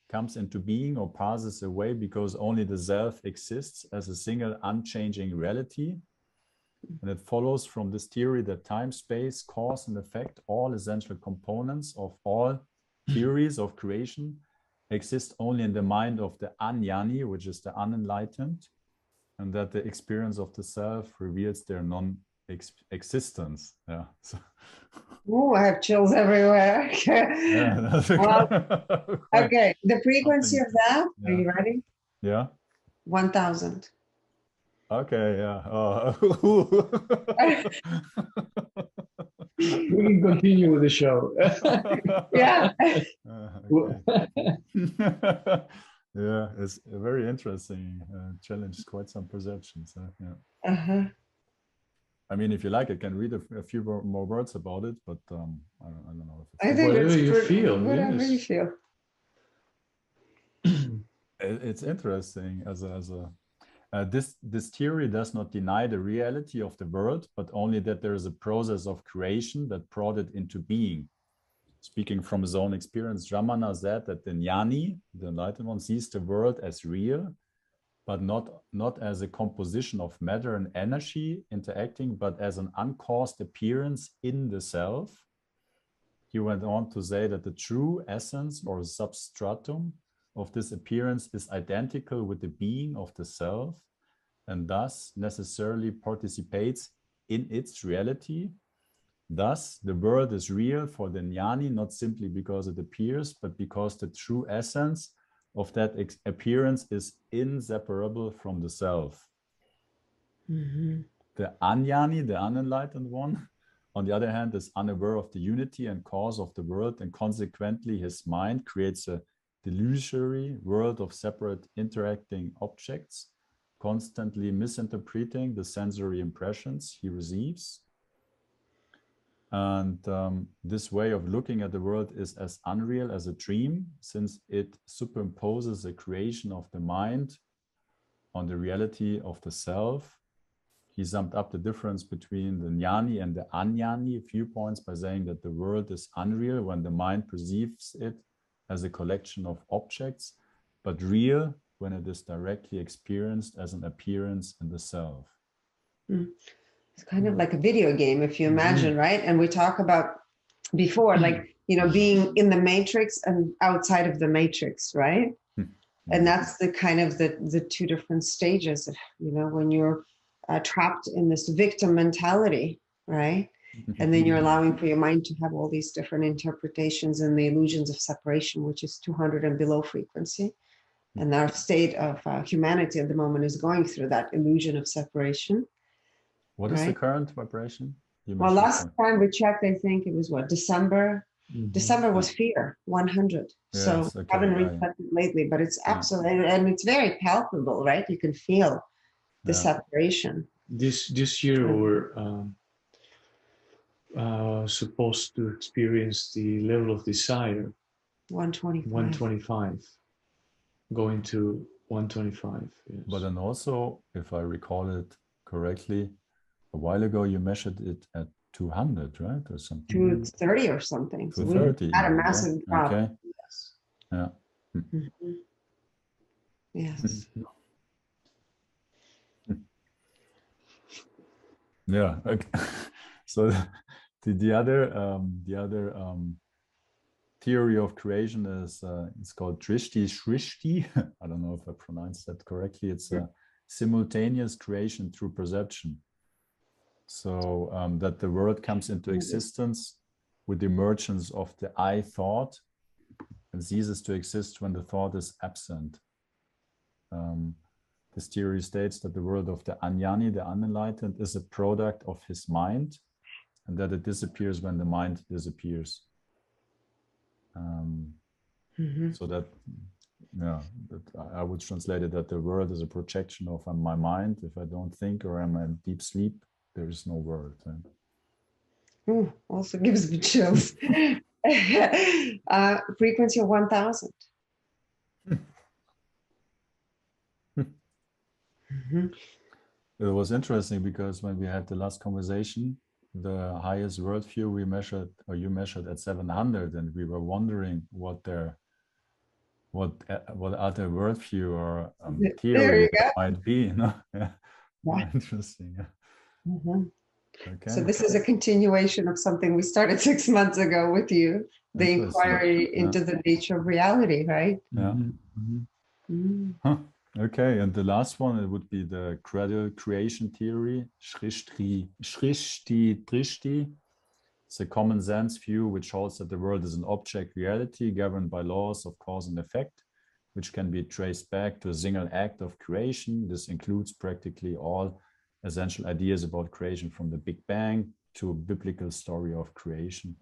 comes into being or passes away, because only the self exists as a single unchanging reality. And it follows from this theory that time, space, cause and effect, all essential components of all theories of creation, exist only in the mind of the Ajnani, which is the unenlightened, and that the experience of the self reveals their non-existence. So. Oh, I have chills everywhere. Okay, the frequency of that, are you ready? Yeah. 1000. Okay, We can continue with the show. Yeah. It's a very interesting challenge, quite some perceptions. I mean, if you like, I can read a few more words about it, but I don't know if it's I think whatever you feel. Whatever you feel. It's interesting as a This theory does not deny the reality of the world, but only that there is a process of creation that brought it into being. Speaking from his own experience, Ramana said that the Jnani, the enlightened one, sees the world as real, but not as a composition of matter and energy interacting, but as an uncaused appearance in the self. He went on to say that the true essence or substratum of this appearance is identical with the being of the self, and thus necessarily participates in its reality. Thus, the world is real for the Jnani, not simply because it appears, but because the true essence of that appearance is inseparable from the self. The Ajnani, the unenlightened one, on the other hand, is unaware of the unity and cause of the world, and consequently his mind creates a delusory world of separate interacting objects, constantly misinterpreting the sensory impressions he receives. And this way of looking at the world is as unreal as a dream, since it superimposes a creation of the mind on the reality of the self. He summed up the difference between the Jnani and the Ajnani viewpoints by saying that the world is unreal when the mind perceives it as a collection of objects, but real when it is directly experienced as an appearance in the self. It's kind of like a video game, if you imagine, right? And we talk about before, like, you know, being in the matrix and outside of the matrix, right? And that's the kind of the two different stages, you know, when you're trapped in this victim mentality, right? And then you're allowing for your mind to have all these different interpretations and the illusions of separation, which is 200 and below frequency. And our state of humanity at the moment is going through that illusion of separation. What is the current vibration? Well, last time we checked, I think it was what, December? December was fear, 100. Yes, so okay, I haven't reflected lately, but it's absolutely, and it's very palpable, right? You can feel the separation. This year we're supposed to experience the level of desire. 125. 125. Going to 125. Yes. But then also, if I recall it correctly, a while ago you measured it at 200, right, or something? 230 or something. 230. So we had a massive drop. Okay. Yes. Yeah. Yes. Yeah. Okay. So the other theory of creation is it's called Dristhi-Sristhi. I don't know if I pronounced that correctly. It's a simultaneous creation through perception. So that the world comes into existence with the emergence of the I thought and ceases to exist when the thought is absent. This theory states that the world of the Ajnani, the unenlightened, is a product of his mind, and that it disappears when the mind disappears. So that, yeah, I would translate it that the world is a projection of my mind. If I don't think or I'm in deep sleep, there is no world. Ooh, also gives me chills. Frequency of 1000. It was interesting because when we had the last conversation, the highest worldview we measured, or you measured at 700, and we were wondering what other worldview or theory that might be. You know? Yeah. Interesting. Okay. So this is a continuation of something we started 6 months ago with you, the inquiry into the nature of reality, right? Yeah. Okay, and the last one, it would be the gradual creation theory, Sristhi-Dristhi. It's a common sense view which holds that the world is an object reality governed by laws of cause and effect, which can be traced back to a single act of creation. This includes practically all essential ideas about creation, from the Big Bang to a biblical story of creation.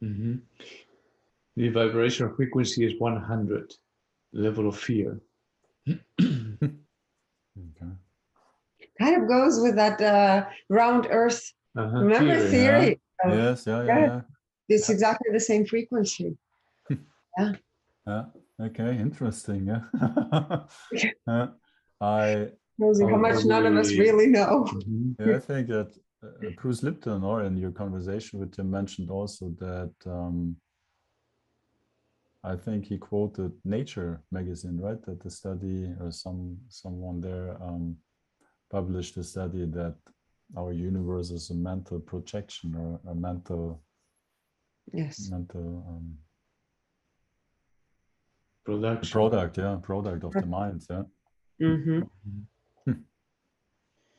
The vibrational frequency is 100, level of fear. Okay. Kind of goes with that round earth. Remember theory? Yeah. Yeah. It's exactly the same frequency. Yeah. Okay, interesting. Yeah. I How much none of us really know. yeah, I think that Bruce Lipton, or in your conversation with him, mentioned also that I think he quoted Nature magazine, right? That the study, or someone there published a study that our universe is a mental projection, or a mental product of the mind.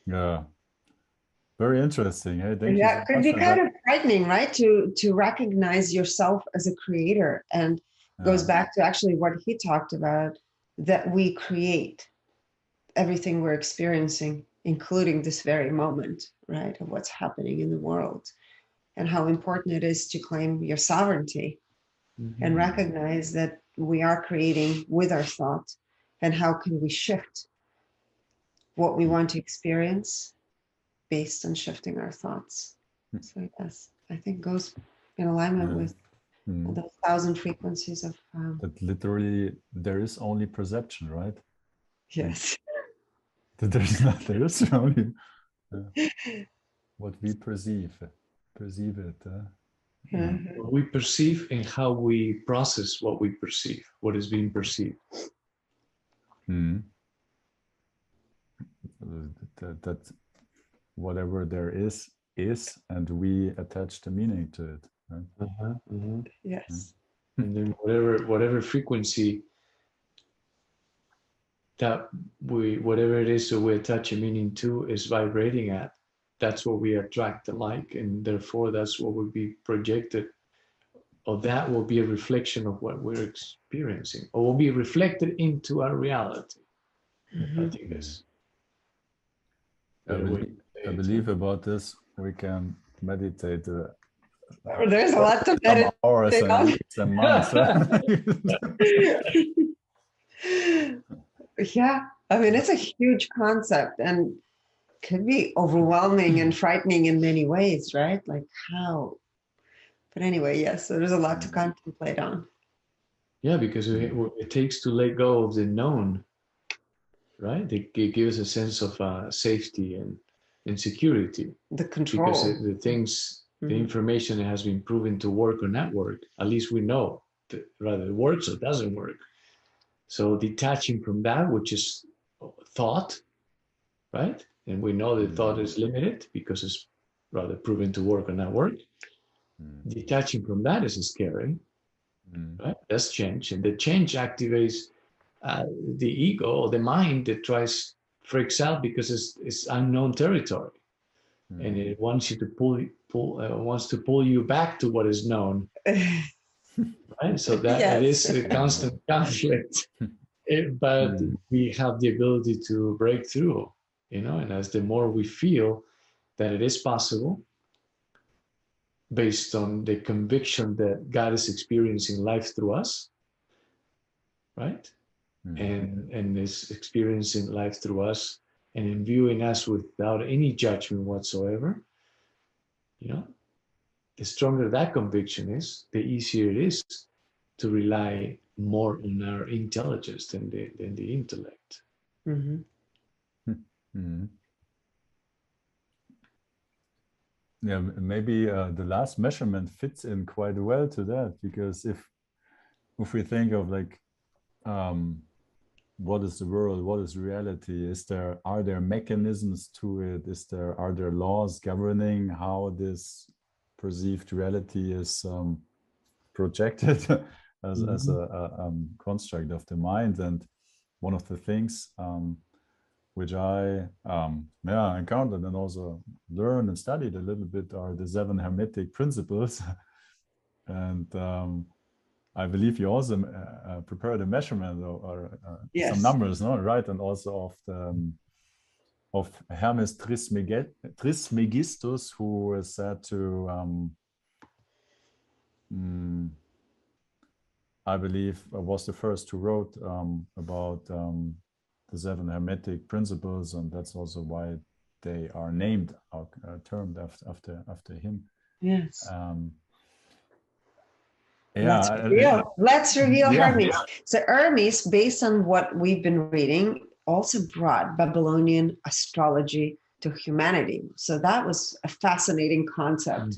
Yeah, very interesting. Hey, thank you so it could be kind of frightening, right? To recognize yourself as a creator, and goes back to actually what he talked about, that we create everything we're experiencing, including this very moment, right, of what's happening in the world, and how important it is to claim your sovereignty and recognize that we are creating with our thought, and how can we shift what we want to experience based on shifting our thoughts. So yes, I think goes in alignment with the 1,000 frequencies of that literally there is only perception, right? Yes. That there is only what we perceive it. What we perceive and how we process what we perceive, what is being perceived. That whatever there is, and we attach the meaning to it. Right? Yes. And then whatever frequency that whatever it is that we attach a meaning to is vibrating at, that's what we attract alike, and therefore that's what will be projected, or that will be a reflection of what we're experiencing, or will be reflected into our reality. I think this. I believe about this we can meditate. There's a lot to meditate hours and weeks and months. Yeah, I mean, it's a huge concept and could be overwhelming and frightening in many ways, right? Like how? But anyway, yes, so there's a lot to contemplate on. Yeah, because it takes to let go of the known, right? It gives a sense of safety and security. The control. Because the things, the information that has been proven to work or not work, at least we know that rather it works or doesn't work. So detaching from that, which is thought, right? And we know that thought is limited because it's rather proven to work or not work. Detaching from that is scary, right? That's change. And the change activates the ego or the mind that freaks out because it's unknown territory. And it wants you to wants to pull you back to what is known. Right? So that is a constant conflict. But we have the ability to break through, and as the more we feel that it is possible, based on the conviction that God is experiencing life through us, right? And is experiencing life through us and imbuing us without any judgment whatsoever, the stronger that conviction is, the easier it is to rely more on our intelligence than the intellect. Yeah, maybe the last measurement fits in quite well to that, because if we think of like what is the world, what is reality, are there mechanisms to it, are there laws governing how this perceived reality is projected as a construct of the mind? And one of the things which I encountered and also learned and studied a little bit are the 7 Hermetic principles. And I believe you also prepared a measurement or some numbers, no? Right? And also of Hermes Trismegistus, who is said to, I believe, was the first who wrote about the 7 Hermetic principles, and that's also why they are named or termed after him. Yes. Yeah. Let's reveal Hermes. So Hermes, based on what we've been reading, also brought Babylonian astrology to humanity. So that was a fascinating concept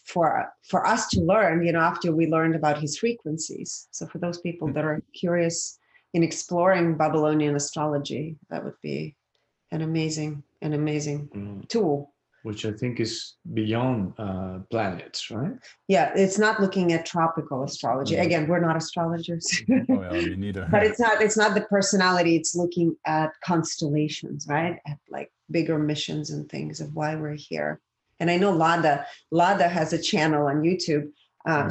for us to learn, after we learned about his frequencies. So for those people that are curious in exploring Babylonian astrology, that would be an amazing tool. Which I think is beyond planets, right? Yeah, it's not looking at tropical astrology. Again, we're not astrologers. Well, me neither. But it's not the personality, it's looking at constellations, right? At like bigger missions and things of why we're here. And I know Lada has a channel on YouTube.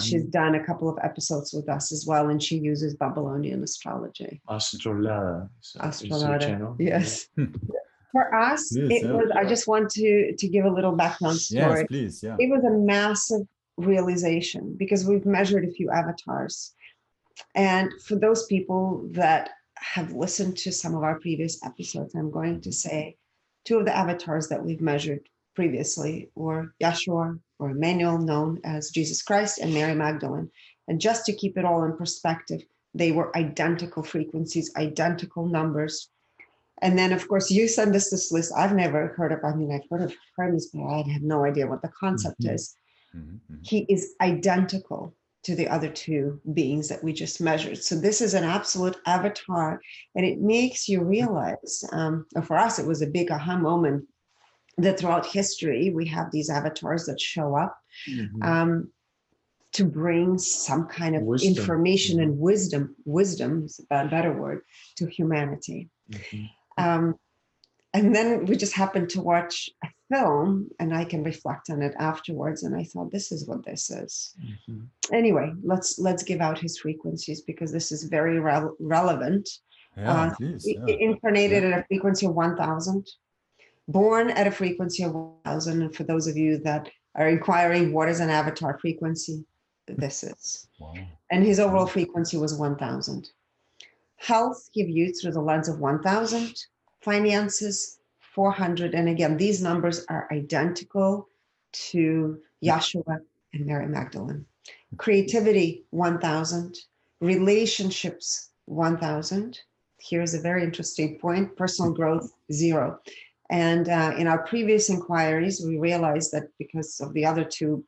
She's done a couple of episodes with us as well, and she uses Babylonian astrology. Astrolada. Channel. Yes. For us, I just want to give a little background story. Yes, please. Yeah. It was a massive realization because we've measured a few avatars. And for those people that have listened to some of our previous episodes, I'm going to say 2 of the avatars that we've measured previously were Yeshua or Emmanuel, known as Jesus Christ, and Mary Magdalene. And just to keep it all in perspective, they were identical frequencies, identical numbers. And then, of course, you send us this list. I've never heard of, I've heard of Hermes, but I have no idea what the concept is. He is identical to the other 2 beings that we just measured. So this is an absolute avatar. And it makes you realize, for us, it was a big aha moment that throughout history, we have these avatars that show up to bring some kind of information and wisdom is a better word, to humanity. And then we just happened to watch a film, and I can reflect on it afterwards. And I thought, this is what this is. Anyway, let's give out his frequencies because this is very relevant. Please, incarnated at a frequency of 1,000, born at a frequency of 1,000. And for those of you that are inquiring, what is an avatar frequency? This is. Wow. And his overall frequency was 1,000. Health he viewed through the lens of 1,000, finances 400, and again, these numbers are identical to Yeshua and Mary Magdalene. Creativity 1,000, relationships 1,000. Here's a very interesting point: personal growth 0. And in our previous inquiries, we realized that because of the other 2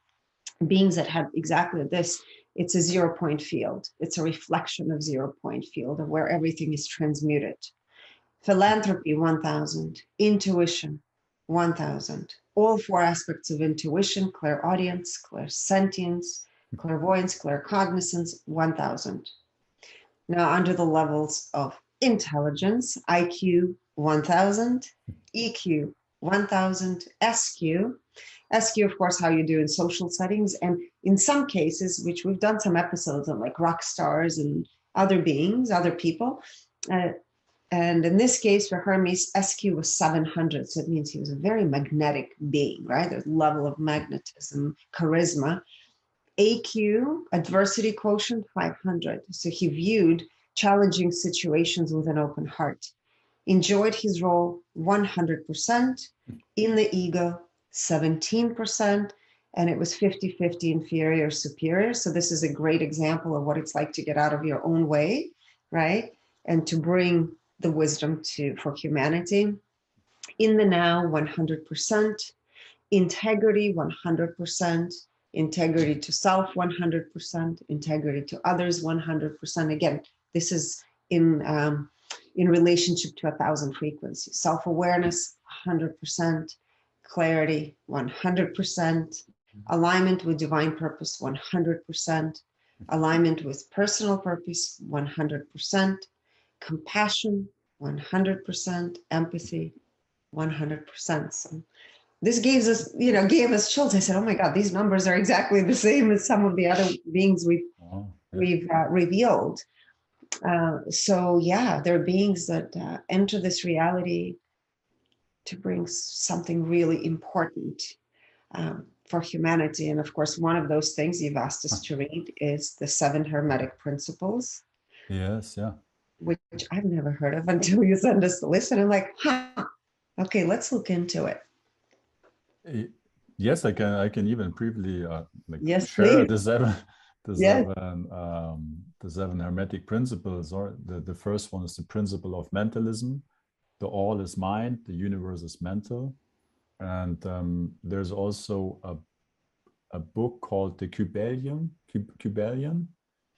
beings that had exactly this, it's a 0-point field. It's a reflection of 0-point field of where everything is transmuted. Philanthropy, 1,000. Intuition, 1,000. All 4 aspects of intuition: clairaudience, clairsentience, clairvoyance, claircognizance, 1,000. Now, under the levels of intelligence, IQ, 1,000. EQ, 1,000. SQ, of course, how you do in social settings. And in some cases, which we've done some episodes on, like rock stars and other beings, other people. And in this case, for Hermes, SQ was 700. So it means he was a very magnetic being, right? There's a level of magnetism, charisma. AQ, adversity quotient, 500. So he viewed challenging situations with an open heart. Enjoyed his role 100%. In the ego, 17%, and it was 50-50 inferior superior. So this is a great example of what it's like to get out of your own way, right? And to bring the wisdom for humanity. In the now, 100%. Integrity, 100%. Integrity to self, 100%. Integrity to others, 100%. Again, this is in relationship to 1,000 frequencies. Self-awareness, 100%. Clarity, 100%. Alignment with divine purpose, 100%. Alignment with personal purpose, 100%. Compassion, 100%. Empathy, 100%. So this gave us chills. I said, oh my God, these numbers are exactly the same as some of the other beings we've revealed. So yeah, there are beings that enter this reality to bring something really important for humanity. And of course, one of those things you've asked us to read is the 7 Hermetic principles. Yes, yeah. Which I've never heard of until you send us the list. And I'm like, okay, let's look into it. Yes, I can even briefly yes, share please. the seven the 7 Hermetic principles, or the first one is the principle of mentalism. The all is mind, the universe is mental. And there's also a book called the Kybalion.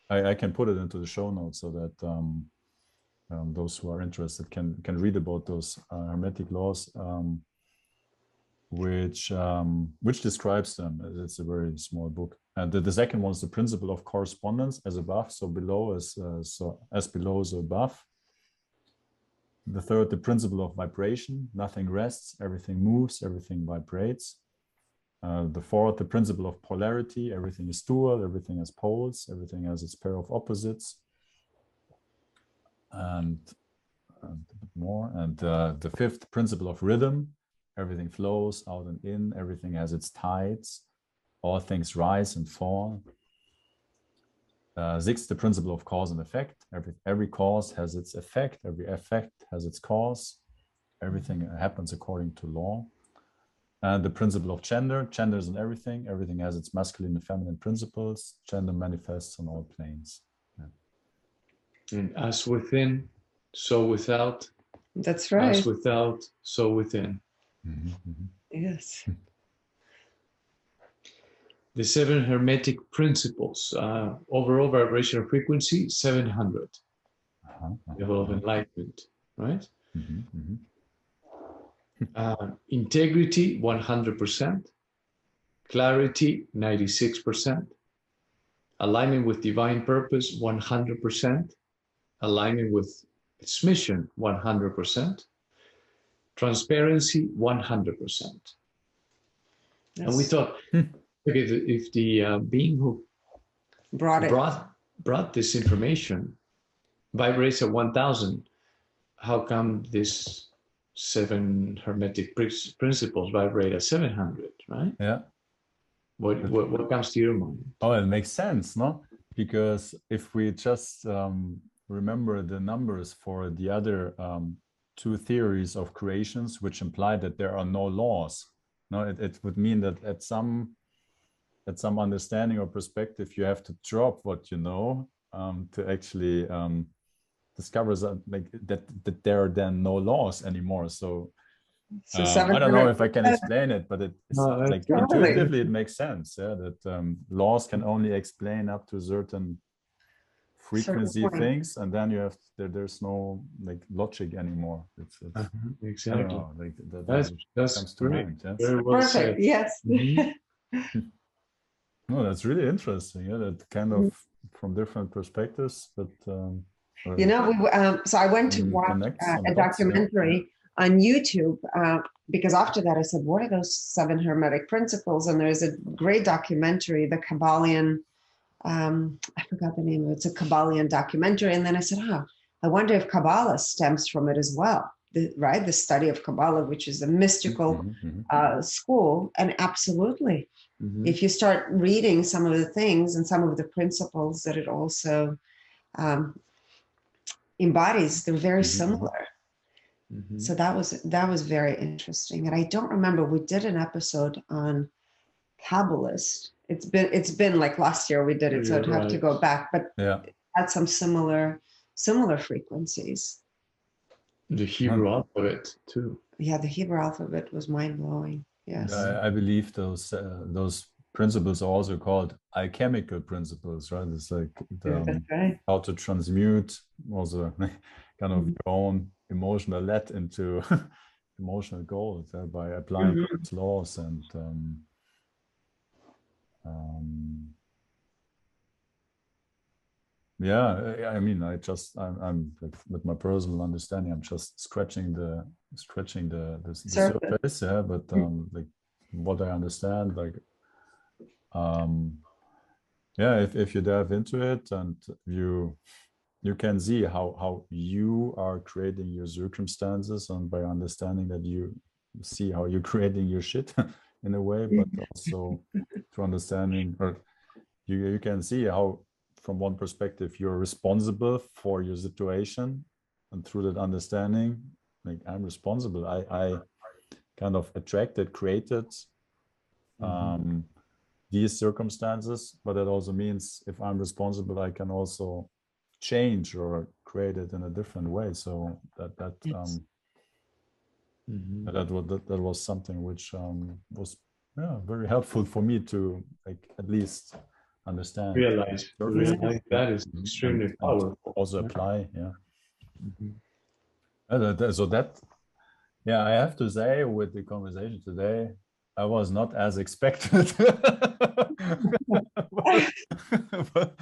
I can put it into the show notes so that those who are interested can read about those Hermetic laws, which describes them. It's a very small book. And the second one is the principle of correspondence, as above, so below, as below, so above. The third, the principle of vibration. Nothing rests, everything moves, everything vibrates. The fourth, the principle of polarity. Everything is dual, everything has poles, everything has its pair of opposites. And a bit more. And the fifth, principle of rhythm. Everything flows out and in, everything has its tides. All things rise and fall. Sixth, the principle of cause and effect. Every cause has its effect. Every effect has its cause. Everything happens according to law. And the principle of gender. Gender is in everything. Everything has its masculine and feminine principles. Gender manifests on all planes. Yeah. And as within, so without. That's right. As without, so within. Mm-hmm, mm-hmm. Yes. The 7 Hermetic principles. Overall vibrational frequency, 700. Level of enlightenment, right? Mm-hmm, mm-hmm. Integrity, 100%. Clarity, 96%. Alignment with divine purpose, 100%. Alignment with its mission, 100%. Transparency, 100%. Yes. And we thought, okay, if the being who brought this information vibrates at 1000, how come this 7 Hermetic principles vibrate at 700, right? Yeah. What comes to your mind? Oh, it makes sense, no? Because if we just remember the numbers for the other 2 theories of creations, which imply that there are no laws, no, it would mean that at some understanding or perspective, you have to drop what you know to actually discover that there are then no laws anymore. So I don't know if I can explain it, but intuitively it makes sense. Yeah, that laws can only explain up to a certain frequency things, and then you have there's no logic anymore. It's exactly. That's great. Mind, yes. Very well Perfect. said. Yes. Mm-hmm. No, that's really interesting. Yeah, that kind of from different perspectives. But so I went to watch a documentary on YouTube because after that I said, "What are those 7 Hermetic principles?" And there's a great documentary, the Kabbalion. I forgot the name of it. It's a Kabbalion documentary. And then I said, I wonder if Kabbalah stems from it as well, right? The study of Kabbalah, which is a mystical school. And absolutely, if you start reading some of the things and some of the principles that it also embodies, they're very similar. So that was very interesting. And I don't remember, we did an episode on Kabbalist. It's been like last year we did it, so I'd have to go back, but it had some similar frequencies. The Hebrew alphabet too. Yeah, the Hebrew alphabet was mind-blowing. Yes. I believe those principles are also called alchemical principles, right? It's like how to transmute also kind of your own emotional lead into emotional gold by applying its laws and I mean, I'm like, with my personal understanding, I'm just scratching the surface, yeah. But like what I understand, like if you dive into it and you can see how you are creating your circumstances, and by understanding that you see how you're creating your shit in a way, but also to understanding, or you can see how from one perspective you're responsible for your situation, and through that understanding, like I'm responsible, I kind of attracted, created these circumstances, but that also means if I'm responsible, I can also change or create it in a different way. So that Yes. that was something which was very helpful for me to like at least understand, Realize that is extremely and powerful. also apply. Yeah. Mhm. So that, yeah, I have to say with the conversation today, I was not as expected. but,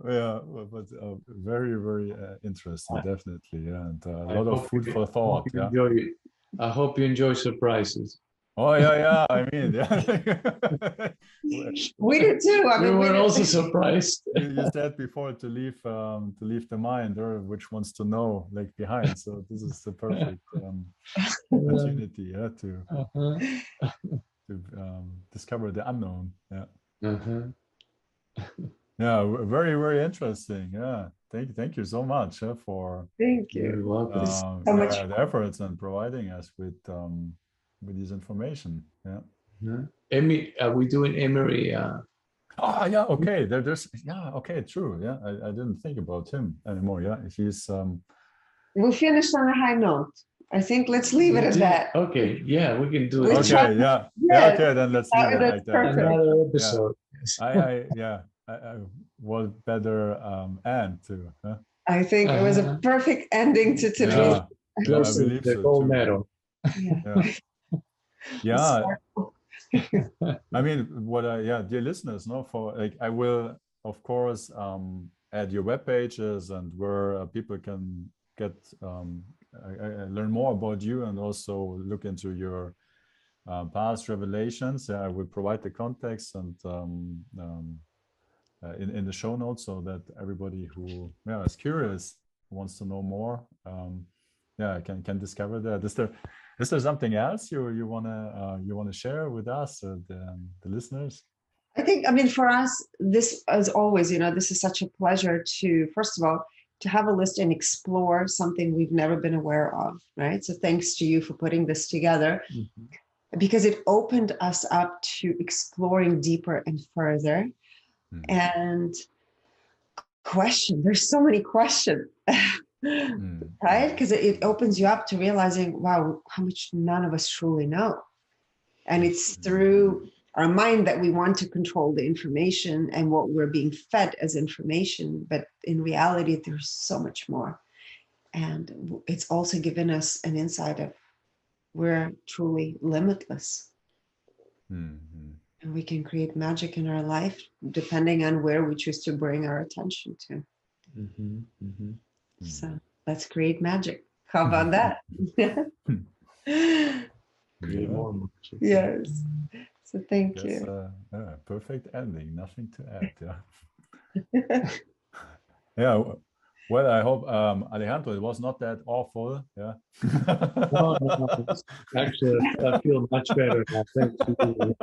yeah, but very, very interesting, definitely. Yeah, and a lot of food for thought. Yeah. I hope you enjoy surprises. Oh yeah, yeah. I mean, yeah. We did too. I We mean, were also surprised. You said before to leave the mind, or which wants to know, like behind. So this is the perfect opportunity, yeah, Uh-huh. to discover the unknown. Yeah. Uh-huh. Yeah, very, very interesting. Yeah, thank you so much for thank you. You're welcome. So much the efforts and providing us with this information. Yeah. Are we doing Emery? Oh yeah, okay. There's yeah, okay, true. Yeah, I didn't think about him anymore. Yeah, he's We finished on a high note. I think let's leave it at that. Okay, yeah, we can do We it. okay. tried- Yeah, Yes. okay. Then let's leave it That's like that. perfect. Yeah. Another episode. I was better end to. Huh? I think it was a perfect ending to today's. I Close to believe the so gold too. medal. Yeah. Yeah. I mean, dear listeners, no, for like, I will, of course, add your web pages and where people can get learn more about you and also look into your past revelations. I will provide the context and in the show notes so that everybody who is curious, wants to know more, can discover that. Is there something else you wanna share with us, the listeners? I think, I mean, for us, this, as always, this is such a pleasure to, first of all, to have a list and explore something we've never been aware of, right? So thanks to you for putting this together, because it opened us up to exploring deeper and further. And there's so many questions, right? Because it opens you up to realizing, wow, how much none of us truly know. And it's through our mind that we want to control the information and what we're being fed as information. But in reality, there's so much more. And it's also given us an insight of we're truly limitless. And we can create magic in our life depending on where we choose to bring our attention to. So let's create magic. How about that? Yes. So thank you. Perfect ending. Nothing to add. Yeah. Yeah. Well, I hope Alejandro, it was not that awful. Yeah. No. Actually, I feel much better now. Thank you.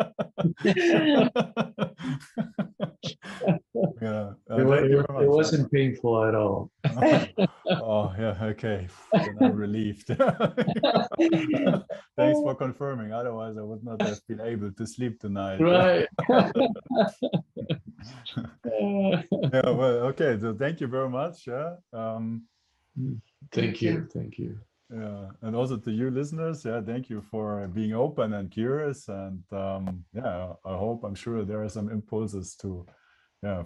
Yeah. It wasn't painful at all. Oh yeah, okay. Then I'm relieved. Thanks for confirming. Otherwise, I would not have been able to sleep tonight. Right. Yeah. Well, okay. So thank you very much. Yeah. Thank you. Yeah, and also to you listeners, thank you for being open and curious, and I'm sure there are some impulses to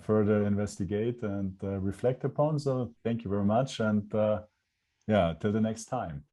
further investigate and reflect upon. So thank you very much, and till the next time.